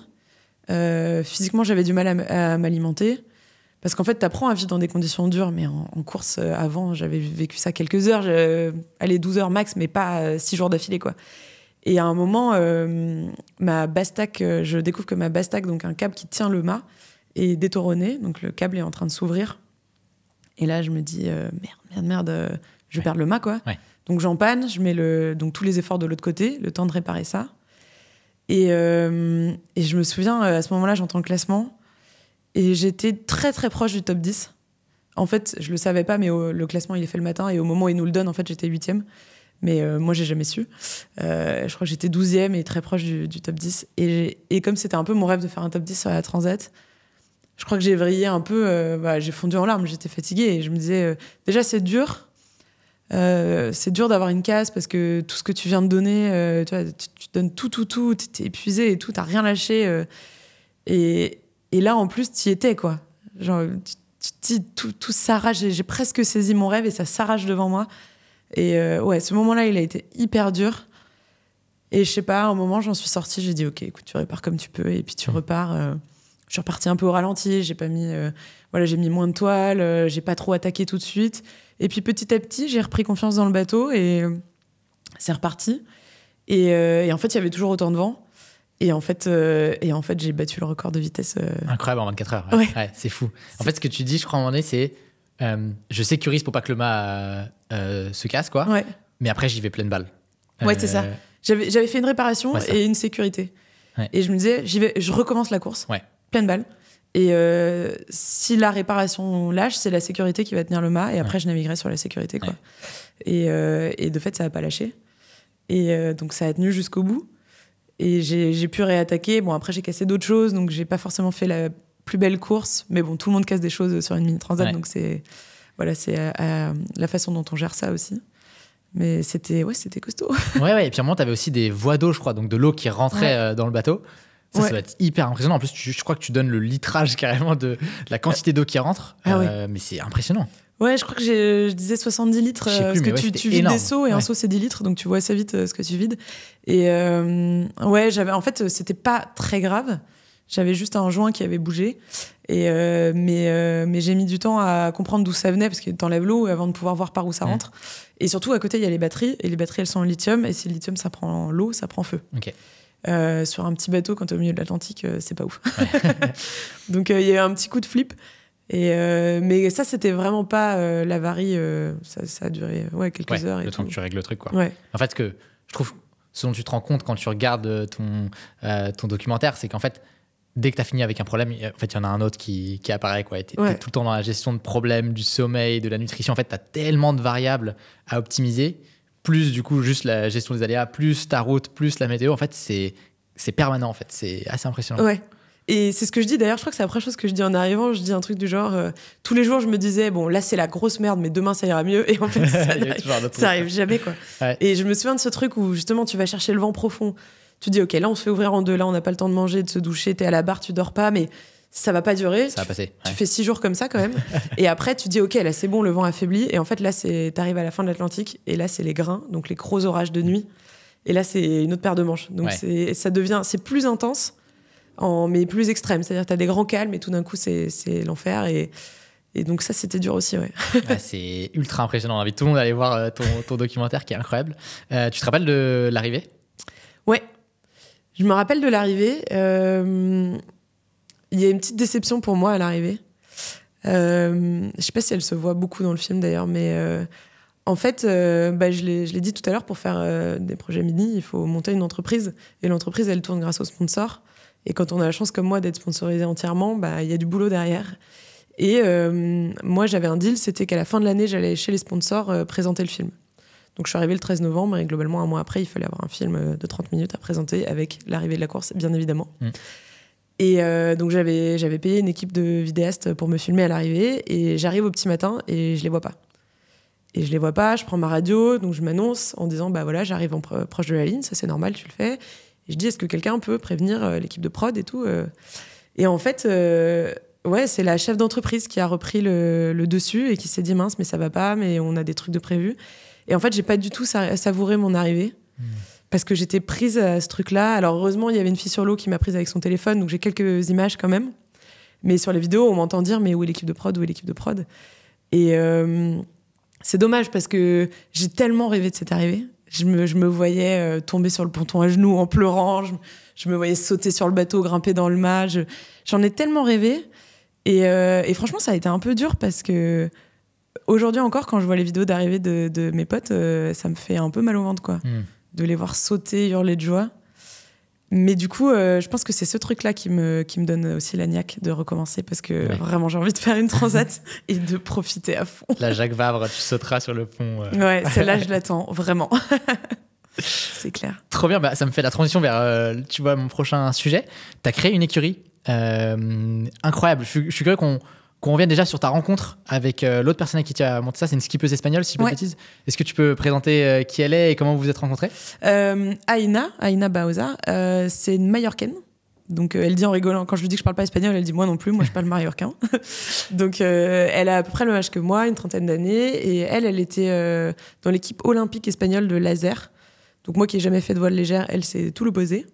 Physiquement, j'avais du mal à m'alimenter. Parce qu'en fait, t'apprends à vivre dans des conditions dures, mais en course, avant, j'avais vécu ça quelques heures, 12 heures max, mais pas 6 jours d'affilée, quoi. Et à un moment, ma bastac, je découvre que ma bastac, donc un câble qui tient le mât, est détourné, donc le câble est en train de s'ouvrir. Et là, je me dis, merde, je vais perdre le mât, quoi. Ouais. Donc j'empanne, je mets donc tous les efforts de l'autre côté, le temps de réparer ça. Et je me souviens, à ce moment-là, j'entends le classement. Et j'étais très, très proche du top 10. En fait, je le savais pas, mais le classement, il est fait le matin. Et au moment où il nous le donne, en fait, j'étais 8e. Mais moi, j'ai jamais su. Je crois que j'étais 12e et très proche du top 10. Et comme c'était un peu mon rêve de faire un top 10 sur la Transat, je crois que j'ai vrillé un peu. J'ai fondu en larmes, j'étais fatiguée. Et je me disais, déjà, c'est dur. C'est dur d'avoir une casse parce que tout ce que tu viens de donner, tu donnes tout, t'es épuisé et tout, t'as rien lâché. Et là, en plus, t'y étais, quoi. Genre, tu dis, tout s'arrache. J'ai presque saisi mon rêve et ça s'arrache devant moi. Et ouais, ce moment-là, il a été hyper dur. Et je sais pas, à un moment, j'en suis sortie. J'ai dit, OK, écoute, tu repars comme tu peux. Et puis tu repars. Je suis repartie un peu au ralenti. J'ai mis moins de toile. J'ai pas trop attaqué tout de suite. Et puis petit à petit, j'ai repris confiance dans le bateau et c'est reparti. Et en fait, il y avait toujours autant de vent. Et en fait, j'ai battu le record de vitesse.
Incroyable en 24 heures. Ouais. Ouais, c'est fou. En fait, ce que tu dis, je crois, à un moment donné, c'est je sécurise pour pas que le mât se casse, quoi. Ouais. Mais après, j'y vais pleine balle.
Ouais, c'est ça. J'avais fait une réparation et une sécurité. Ouais. Et je me disais, je recommence la course. Ouais. Pleine balle. Et si la réparation lâche, c'est la sécurité qui va tenir le mât. Et après, je naviguerai sur la sécurité, quoi. Ouais. Et de fait, ça n'a pas lâché. Et donc, ça a tenu jusqu'au bout. Et j'ai pu réattaquer. Bon, après, j'ai cassé d'autres choses, donc j'ai pas forcément fait la plus belle course. Mais bon, tout le monde casse des choses sur une mini transat, donc c'est la façon dont on gère ça aussi. Mais c'était costaud. Ouais.
Et puis à un moment, t'avais aussi des voies d'eau, je crois, donc de l'eau qui rentrait dans le bateau. Ça doit être hyper impressionnant. En plus, je crois que tu donnes le litrage carrément de la quantité d'eau qui rentre. Mais c'est impressionnant. Ouais, je crois que je disais 70 litres. Parce que tu vides des seaux et un seau, c'est 10 litres. Donc tu vois assez vite ce que tu vides. Et en fait, c'était pas très grave. J'avais juste un joint qui avait bougé. Mais j'ai mis du temps à comprendre d'où ça venait parce que t'enlèves l'eau avant de pouvoir voir par où ça rentre. Et surtout, à côté, il y a les batteries. Et les batteries, elles sont en lithium. Et si le lithium, ça prend l'eau, ça prend feu. Ok. Sur un petit bateau, quand t'es au milieu de l'Atlantique, c'est pas ouf. Donc il y a eu un petit coup de flip. Mais ça, c'était vraiment pas l'avarie. Ça a duré quelques heures. Le temps que tu règles le truc, quoi. Ouais. En fait, je trouve, ce dont tu te rends compte quand tu regardes ton documentaire, c'est qu'en fait, dès que tu as fini avec un problème, en fait, il y en a un autre qui apparaît, quoi. Tu es tout le temps dans la gestion de problèmes, du sommeil, de la nutrition. En fait, tu as tellement de variables à optimiser, plus du coup juste la gestion des aléas, plus ta route, plus la météo. En fait, c'est permanent, en fait. C'est assez impressionnant. Ouais.
Et c'est ce que je dis, d'ailleurs, je crois que c'est la première chose que je dis en arrivant. Je dis un truc du genre, tous les jours, je me disais, bon, là, c'est la grosse merde, mais demain, ça ira mieux. Et en fait, ça arrive jamais, quoi.
Ouais.
Et je me souviens de ce truc où, justement, tu vas chercher le vent profond. Tu dis, OK, là, on se fait ouvrir en deux, là, on n'a pas le temps de manger, de se doucher, t'es à la barre, tu dors pas, mais ça va pas durer.
Ça va passer.
Tu fais 6 jours comme ça, quand même. Et après, tu dis, OK, là, c'est bon, le vent affaiblit. Et en fait, là, t'arrives à la fin de l'Atlantique, et là, c'est les grains, donc les gros orages de nuit. Et là, c'est une autre paire de manches. Donc, c'est plus intense. Mais plus extrême, c'est-à-dire que t'as des grands calmes et tout d'un coup c'est l'enfer et donc ça c'était dur aussi, ouais.
C'est ultra impressionnant, j'invite tout le monde à aller voir ton documentaire qui est incroyable. Tu te rappelles de l'arrivée?
Ouais, je me rappelle de l'arrivée. Il y a une petite déception pour moi à l'arrivée. Je sais pas si elle se voit beaucoup dans le film d'ailleurs, mais en fait, je l'ai dit tout à l'heure, pour faire des projets mini, il faut monter une entreprise et l'entreprise elle tourne grâce aux sponsors. Et quand on a la chance, comme moi, d'être sponsorisé entièrement, il y a du boulot derrière. Et moi, j'avais un deal, c'était qu'à la fin de l'année, j'allais chez les sponsors présenter le film. Donc, je suis arrivée le 13 novembre et globalement, un mois après, il fallait avoir un film de 30 minutes à présenter avec l'arrivée de la course, bien évidemment. Et donc, j'avais payé une équipe de vidéastes pour me filmer à l'arrivée. Et j'arrive au petit matin et je les vois pas. Je prends ma radio, donc je m'annonce en disant, voilà, j'arrive proche de la ligne, ça c'est normal, tu le fais. Et je dis, est-ce que quelqu'un peut prévenir l'équipe de prod et tout Et en fait, c'est la chef d'entreprise qui a repris le dessus et qui s'est dit, mince, mais ça va pas, mais on a des trucs de prévu. Et en fait, j'ai pas du tout savouré mon arrivée parce que j'étais prise à ce truc-là. Alors heureusement, il y avait une fille sur l'eau qui m'a prise avec son téléphone, donc j'ai quelques images quand même. Mais sur les vidéos, on m'entend dire, mais où est l'équipe de prod? Où est l'équipe de prod? Et c'est dommage parce que j'ai tellement rêvé de cette arrivée. Je me voyais tomber sur le ponton à genoux en pleurant. Je me voyais sauter sur le bateau, grimper dans le mât. J'en ai tellement rêvé. Et franchement, ça a été un peu dur parce que aujourd'hui encore, quand je vois les vidéos d'arrivée de mes potes, ça me fait un peu mal au ventre, quoi. De les voir sauter, hurler de joie. Mais du coup, je pense que c'est ce truc-là qui me donne aussi la niaque de recommencer parce que vraiment, j'ai envie de faire une transat et de profiter à fond.
La Jacques Vabre, tu sauteras sur le pont.
Ouais, celle-là, je l'attends, vraiment. C'est clair.
Trop bien, ça me fait la transition vers mon prochain sujet. Tu as créé une écurie incroyable. Je suis curieux qu'on revienne déjà sur ta rencontre avec l'autre personne qui t'a monté ça. C'est une skippeuse espagnole, si je ne me bêtise. Est-ce que tu peux présenter qui elle est et comment vous vous êtes rencontrés?
Aina Baoza, c'est une Mallorcaine. Donc elle dit en rigolant, quand je lui dis que je parle pas espagnol, elle dit moi non plus, moi je parle mallorquin. Donc elle a à peu près le même âge que moi, une trentaine d'années, et elle était dans l'équipe olympique espagnole de laser. Donc moi qui n'ai jamais fait de voile légère, elle c'est tout l'opposé.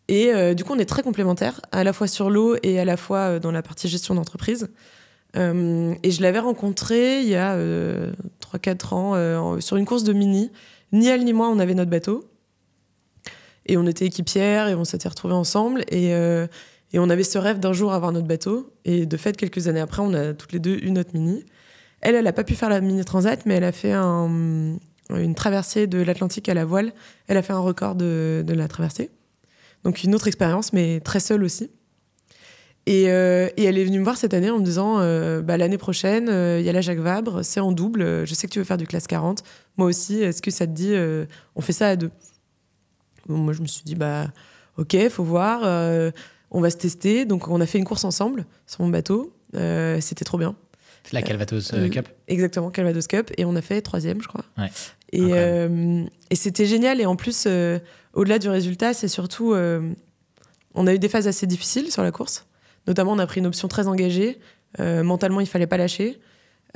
Et du coup on est très complémentaires, à la fois sur l'eau et à la fois dans la partie gestion d'entreprise. Et je l'avais rencontrée il y a 3-4 ans sur une course de mini. Ni elle ni moi on avait notre bateau. Et on était équipières et on s'était retrouvés ensemble. Et on avait ce rêve d'un jour avoir notre bateau. Et de fait, quelques années après, on a toutes les deux eu notre mini. Elle n'a pas pu faire la mini transat, mais elle a fait une traversée de l'Atlantique à la voile. Elle a fait un record de la traversée. Donc une autre expérience, mais très seule aussi. Et elle est venue me voir cette année en me disant l'année prochaine, il y a la Jacques Vabre, c'est en double. Je sais que tu veux faire du classe 40. Moi aussi, est-ce que ça te dit on fait ça à deux? Bon, moi, je me suis dit, ok, faut voir, on va se tester. Donc, on a fait une course ensemble sur mon bateau. C'était trop bien.
C'est la Calvados Cup. Exactement,
Calvados Cup. Et on a fait 3e, je crois.
Ouais.
Et c'était génial. Et en plus, au-delà du résultat, c'est surtout... on a eu des phases assez difficiles sur la course. Notamment, on a pris une option très engagée. Mentalement, il fallait pas lâcher.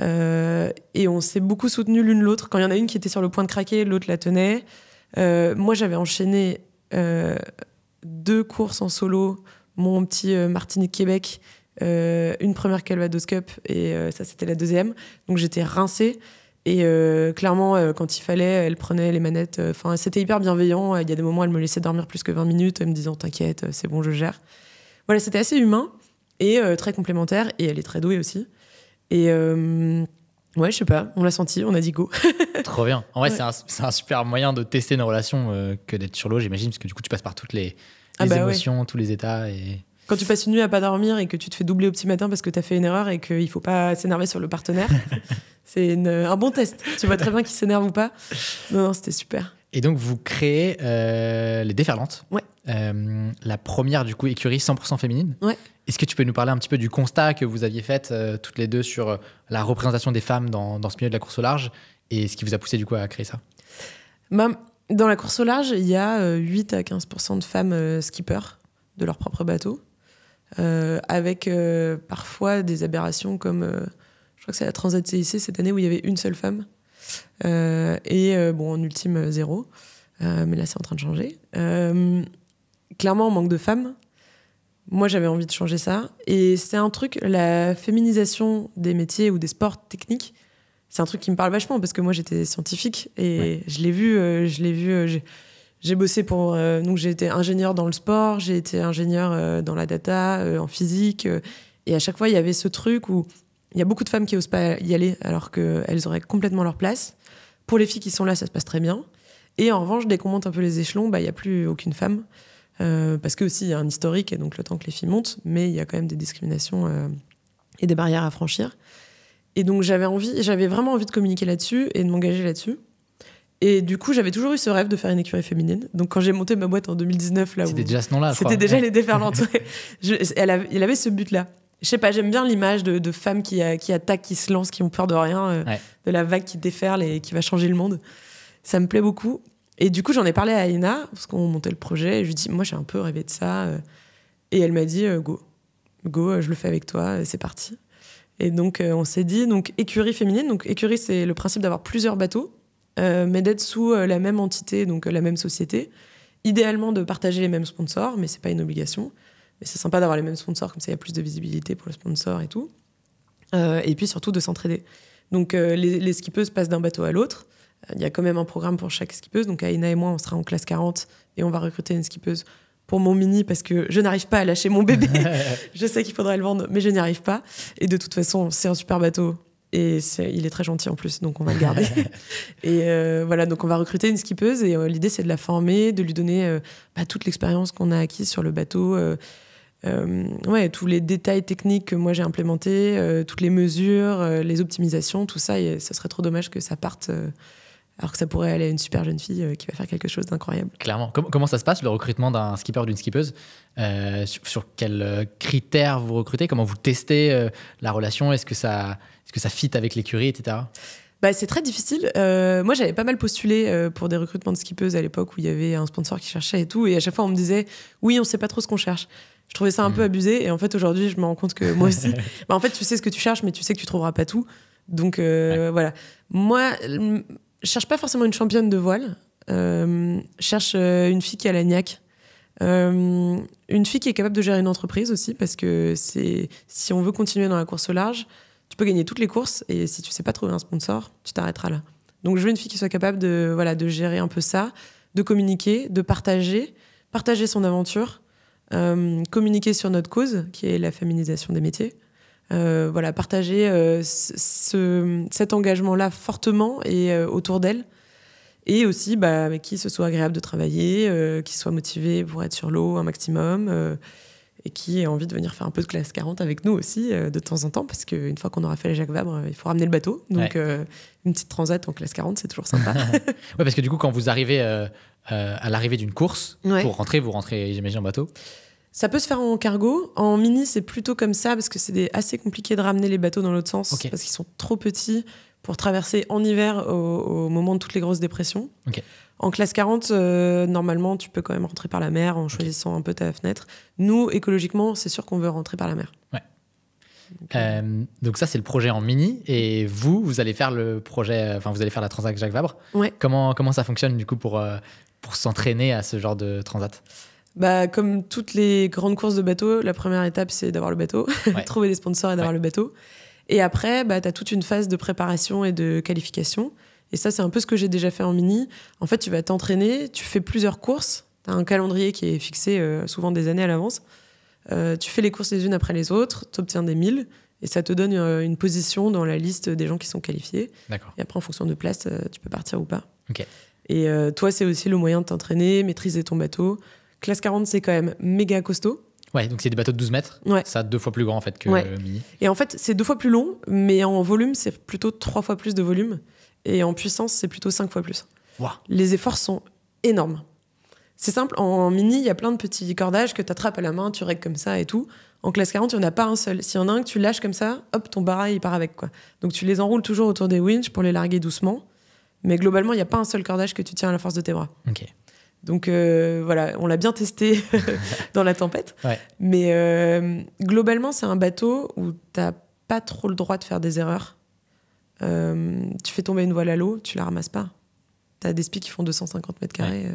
Et on s'est beaucoup soutenues l'une l'autre. Quand il y en a une qui était sur le point de craquer, l'autre la tenait. Moi, j'avais enchaîné 2 courses en solo, mon petit Martinique-Québec, une première Calvados Cup, et ça, c'était la 2e. Donc, j'étais rincée. Et clairement, quand il fallait, elle prenait les manettes. C'était hyper bienveillant. Il y a des moments où elle me laissait dormir plus que 20 minutes, en me disant « T'inquiète, c'est bon, je gère ». Voilà, c'était assez humain et très complémentaire. Et elle est très douée aussi. Et... ouais, je sais pas, on l'a senti, on a dit go.
Trop bien. En vrai, c'est un super moyen de tester une relation que d'être sur l'eau, j'imagine, parce que du coup, tu passes par toutes les émotions, tous les états. Et...
Quand tu passes une nuit à pas dormir et que tu te fais doubler au petit matin parce que tu as fait une erreur et qu'il faut pas s'énerver sur le partenaire, c'est un bon test. Tu vois très bien qui s'énerve ou pas. Non, c'était super.
Et donc, vous créez les Déferlantes.
Ouais.
la première du coup écurie 100% féminine.
Ouais.
Est-ce que tu peux nous parler un petit peu du constat que vous aviez fait toutes les deux sur la représentation des femmes dans ce milieu de la course au large et ce qui vous a poussé du coup à créer ça?
Dans la course au large, il y a 8 à 15% de femmes skippers de leur propre bateau, avec parfois des aberrations comme, je crois que c'est la Transat CIC cette année où il y avait une seule femme, en ultime 0, mais là c'est en train de changer. Clairement, on manque de femmes. Moi, j'avais envie de changer ça. Et c'est un truc, la féminisation des métiers ou des sports techniques, c'est un truc qui me parle vachement parce que moi, j'étais scientifique et je l'ai vu. J'ai bossé pour... donc, j'ai été ingénieure dans le sport, j'ai été ingénieure dans la data, en physique. Et à chaque fois, il y avait ce truc où il y a beaucoup de femmes qui n'osent pas y aller alors qu'elles auraient complètement leur place. Pour les filles qui sont là, ça se passe très bien. Et en revanche, dès qu'on monte un peu les échelons, il n'y a plus aucune femme. Parce que aussi il y a un historique et donc le temps que les filles montent, mais il y a quand même des discriminations et des barrières à franchir. Et donc j'avais vraiment envie de communiquer là-dessus et de m'engager là-dessus. Et du coup, j'avais toujours eu ce rêve de faire une écurie féminine. Donc quand j'ai monté ma boîte en 2019, là,
c'était déjà ce nom-là.
C'était déjà les déferlantes. Il avait ce but-là. Je sais pas, j'aime bien l'image de femmes qui attaquent, qui se lancent, qui ont peur de rien, de la vague qui déferle et qui va changer le monde. Ça me plaît beaucoup. Et du coup, j'en ai parlé à Aïna, parce qu'on montait le projet, et je lui ai dit, moi, j'ai un peu rêvé de ça. Et elle m'a dit, go, je le fais avec toi, c'est parti. Et donc, on s'est dit, donc, écurie féminine. Donc, écurie, c'est le principe d'avoir plusieurs bateaux, mais d'être sous la même entité, donc la même société. Idéalement, de partager les mêmes sponsors, mais c'est pas une obligation. Mais c'est sympa d'avoir les mêmes sponsors, comme ça, il y a plus de visibilité pour le sponsor et tout. Et puis, surtout, de s'entraider. Donc, les skippeuses passent d'un bateau à l'autre. Il y a quand même un programme pour chaque skippeuse. Donc, Aïna et moi, on sera en classe 40 et on va recruter une skippeuse pour mon mini parce que je n'arrive pas à lâcher mon bébé. Je sais qu'il faudrait le vendre, mais je n'y arrive pas. Et de toute façon, c'est un super bateau et il est très gentil en plus, donc on va le garder. Et voilà, donc on va recruter une skippeuse et l'idée, c'est de la former, de lui donner toute l'expérience qu'on a acquise sur le bateau. Tous les détails techniques que moi j'ai implémentés, toutes les mesures, les optimisations, tout ça, et ça serait trop dommage que ça parte... alors que ça pourrait aller à une super jeune fille qui va faire quelque chose d'incroyable.
Clairement. Comment ça se passe, le recrutement d'un skipper ou d'une skippeuse? Sur quels critères vous recrutez? Comment vous testez la relation? Est-ce que ça fit avec l'écurie, etc.?
C'est très difficile. Moi, j'avais pas mal postulé pour des recrutements de skippeuses à l'époque où il y avait un sponsor qui cherchait et tout. Et à chaque fois, on me disait « Oui, on sait pas trop ce qu'on cherche ». Je trouvais ça un peu abusé. Et en fait, aujourd'hui, je me rends compte que moi aussi... en fait, tu sais ce que tu cherches, mais tu sais que tu trouveras pas tout. Donc, voilà. Moi... Je cherche pas forcément une championne de voile. Je cherche une fille qui a la niaque. Une fille qui est capable de gérer une entreprise aussi, parce que si on veut continuer dans la course au large, tu peux gagner toutes les courses, et si tu sais pas trouver un sponsor, tu t'arrêteras là. Donc je veux une fille qui soit capable de gérer un peu ça, de communiquer, de partager son aventure, communiquer sur notre cause, qui est la féminisation des métiers. Partager cet engagement-là fortement et autour d'elle. Et aussi avec qui ce soit agréable de travailler, qui soit motivé pour être sur l'eau un maximum, et qui ait envie de venir faire un peu de classe 40 avec nous aussi de temps en temps, parce qu'une fois qu'on aura fait les Jacques Vabre, il faut ramener le bateau. Donc une petite transat en classe 40, c'est toujours sympa.
Ouais, parce que du coup, quand vous arrivez à l'arrivée d'une course, vous rentrez, j'imagine, en bateau.
Ça peut se faire en cargo. En mini, c'est plutôt comme ça parce que c'est assez compliqué de ramener les bateaux dans l'autre sens parce qu'ils sont trop petits pour traverser en hiver au moment de toutes les grosses dépressions. En classe 40, normalement, tu peux quand même rentrer par la mer en choisissant un peu ta fenêtre. Nous, écologiquement, c'est sûr qu'on veut rentrer par la mer.
Donc ça, c'est le projet en mini. Et vous allez faire le projet, vous allez faire la Transat Jacques Vabre. Comment ça fonctionne du coup pour s'entraîner à ce genre de transat?
Comme toutes les grandes courses de bateau, la première étape, c'est d'avoir le bateau, trouver des sponsors et d'avoir le bateau. Et après, tu as toute une phase de préparation et de qualification. Et ça, c'est un peu ce que j'ai déjà fait en mini. En fait, tu vas t'entraîner, tu fais plusieurs courses. Tu as un calendrier qui est fixé souvent des années à l'avance. Tu fais les courses les unes après les autres, tu obtiens des 1000 et ça te donne une position dans la liste des gens qui sont qualifiés.
D'accord.
Et après, en fonction de place, tu peux partir ou pas. Et toi, c'est aussi le moyen de t'entraîner, maîtriser ton bateau. Classe 40, c'est quand même méga costaud.
Ouais, donc c'est des bateaux de 12 mètres. Ça, 2 fois plus grand en fait que mini.
Et en fait, c'est 2 fois plus long, mais en volume, c'est plutôt 3 fois plus de volume. Et en puissance, c'est plutôt 5 fois plus.
Wow.
Les efforts sont énormes. C'est simple, en mini, il y a plein de petits cordages que tu attrapes à la main, tu règles comme ça et tout. En classe 40, il n'y en a pas un seul. S'il y en a un que tu lâches comme ça, hop, ton barra, il part avec, quoi. Donc tu les enroules toujours autour des winches pour les larguer doucement. Mais globalement, il n'y a pas un seul cordage que tu tiens à la force de tes bras.
Ok.
Donc voilà, on l'a bien testé dans la tempête.
Ouais.
Mais globalement, c'est un bateau où tu n'as pas trop le droit de faire des erreurs. Tu fais tomber une voile à l'eau, tu la ramasses pas. Tu as des spies qui font 250 mètres carrés.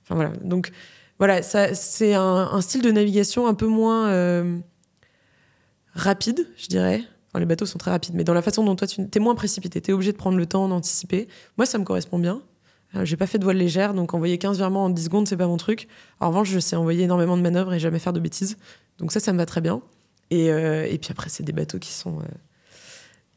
Enfin voilà. Donc voilà, ça, c'est un style de navigation un peu moins rapide, je dirais. Enfin, les bateaux sont très rapides, mais dans la façon dont toi, tu es moins précipité. Tu es obligé de prendre le temps d'anticiper. Moi, ça me correspond bien. J'ai pas fait de voile légère, donc envoyer 15 virements en 10 secondes, c'est pas mon truc. En revanche, je sais envoyer énormément de manœuvres et jamais faire de bêtises. Donc ça me va très bien. Et puis après, c'est des bateaux qui sont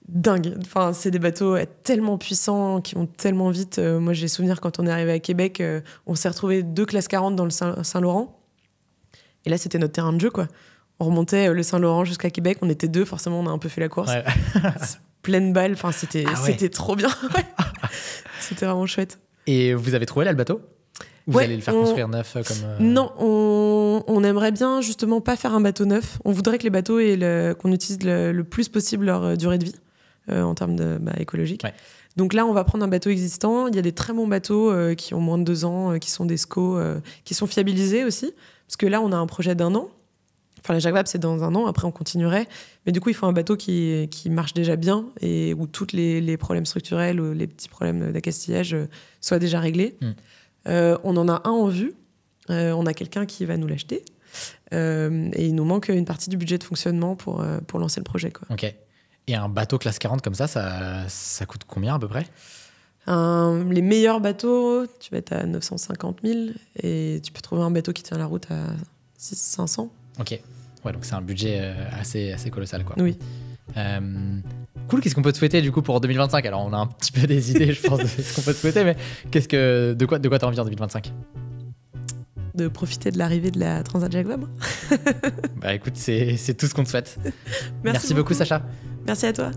dingues. Enfin, c'est des bateaux tellement puissants, qui vont tellement vite. Moi, j'ai souvenir quand on est arrivé à Québec, on s'est retrouvé 2 classes 40 dans le Saint-Laurent. Et là, c'était notre terrain de jeu, quoi. On remontait le Saint-Laurent jusqu'à Québec. On était 2, forcément, on a un peu fait la course. Ouais. Pleine balle. Enfin, c'était trop bien. C'était vraiment chouette.
Et vous avez trouvé là le bateau ? Ou vous allez le faire construire neuf comme
Non, on aimerait bien justement pas faire un bateau neuf. On voudrait que les bateaux qu'on utilise le plus possible leur durée de vie en termes écologiques. Ouais. Donc là, on va prendre un bateau existant. Il y a des très bons bateaux qui ont moins de 2 ans, qui sont des SCO, qui sont fiabilisés aussi. Parce que là, on a un projet d'1 an. Enfin, la Jacques Vabre, c'est dans 1 an. Après, on continuerait. Mais du coup, il faut un bateau qui marche déjà bien et où tous les problèmes structurels ou les petits problèmes d'accastillage soient déjà réglés. On en a un en vue. On a quelqu'un qui va nous l'acheter. Et il nous manque une partie du budget de fonctionnement pour lancer le projet, quoi.
Ok. Et un bateau classe 40 comme ça coûte combien à peu près ?
Les meilleurs bateaux, tu vas être à 950 000. Et tu peux trouver un bateau qui tient la route à 500.
Ok. Ouais, donc c'est un budget assez colossal, quoi.
Oui.
Cool, qu'est-ce qu'on peut te souhaiter du coup pour 2025 ? Alors on a un petit peu des idées, je pense, de ce qu'on peut te souhaiter, mais de quoi t'as envie en 2025 ?
De profiter de l'arrivée de la Transat Jacques Vabre.
Bah écoute, c'est tout ce qu'on te souhaite.
Merci
beaucoup Sacha.
Merci à toi.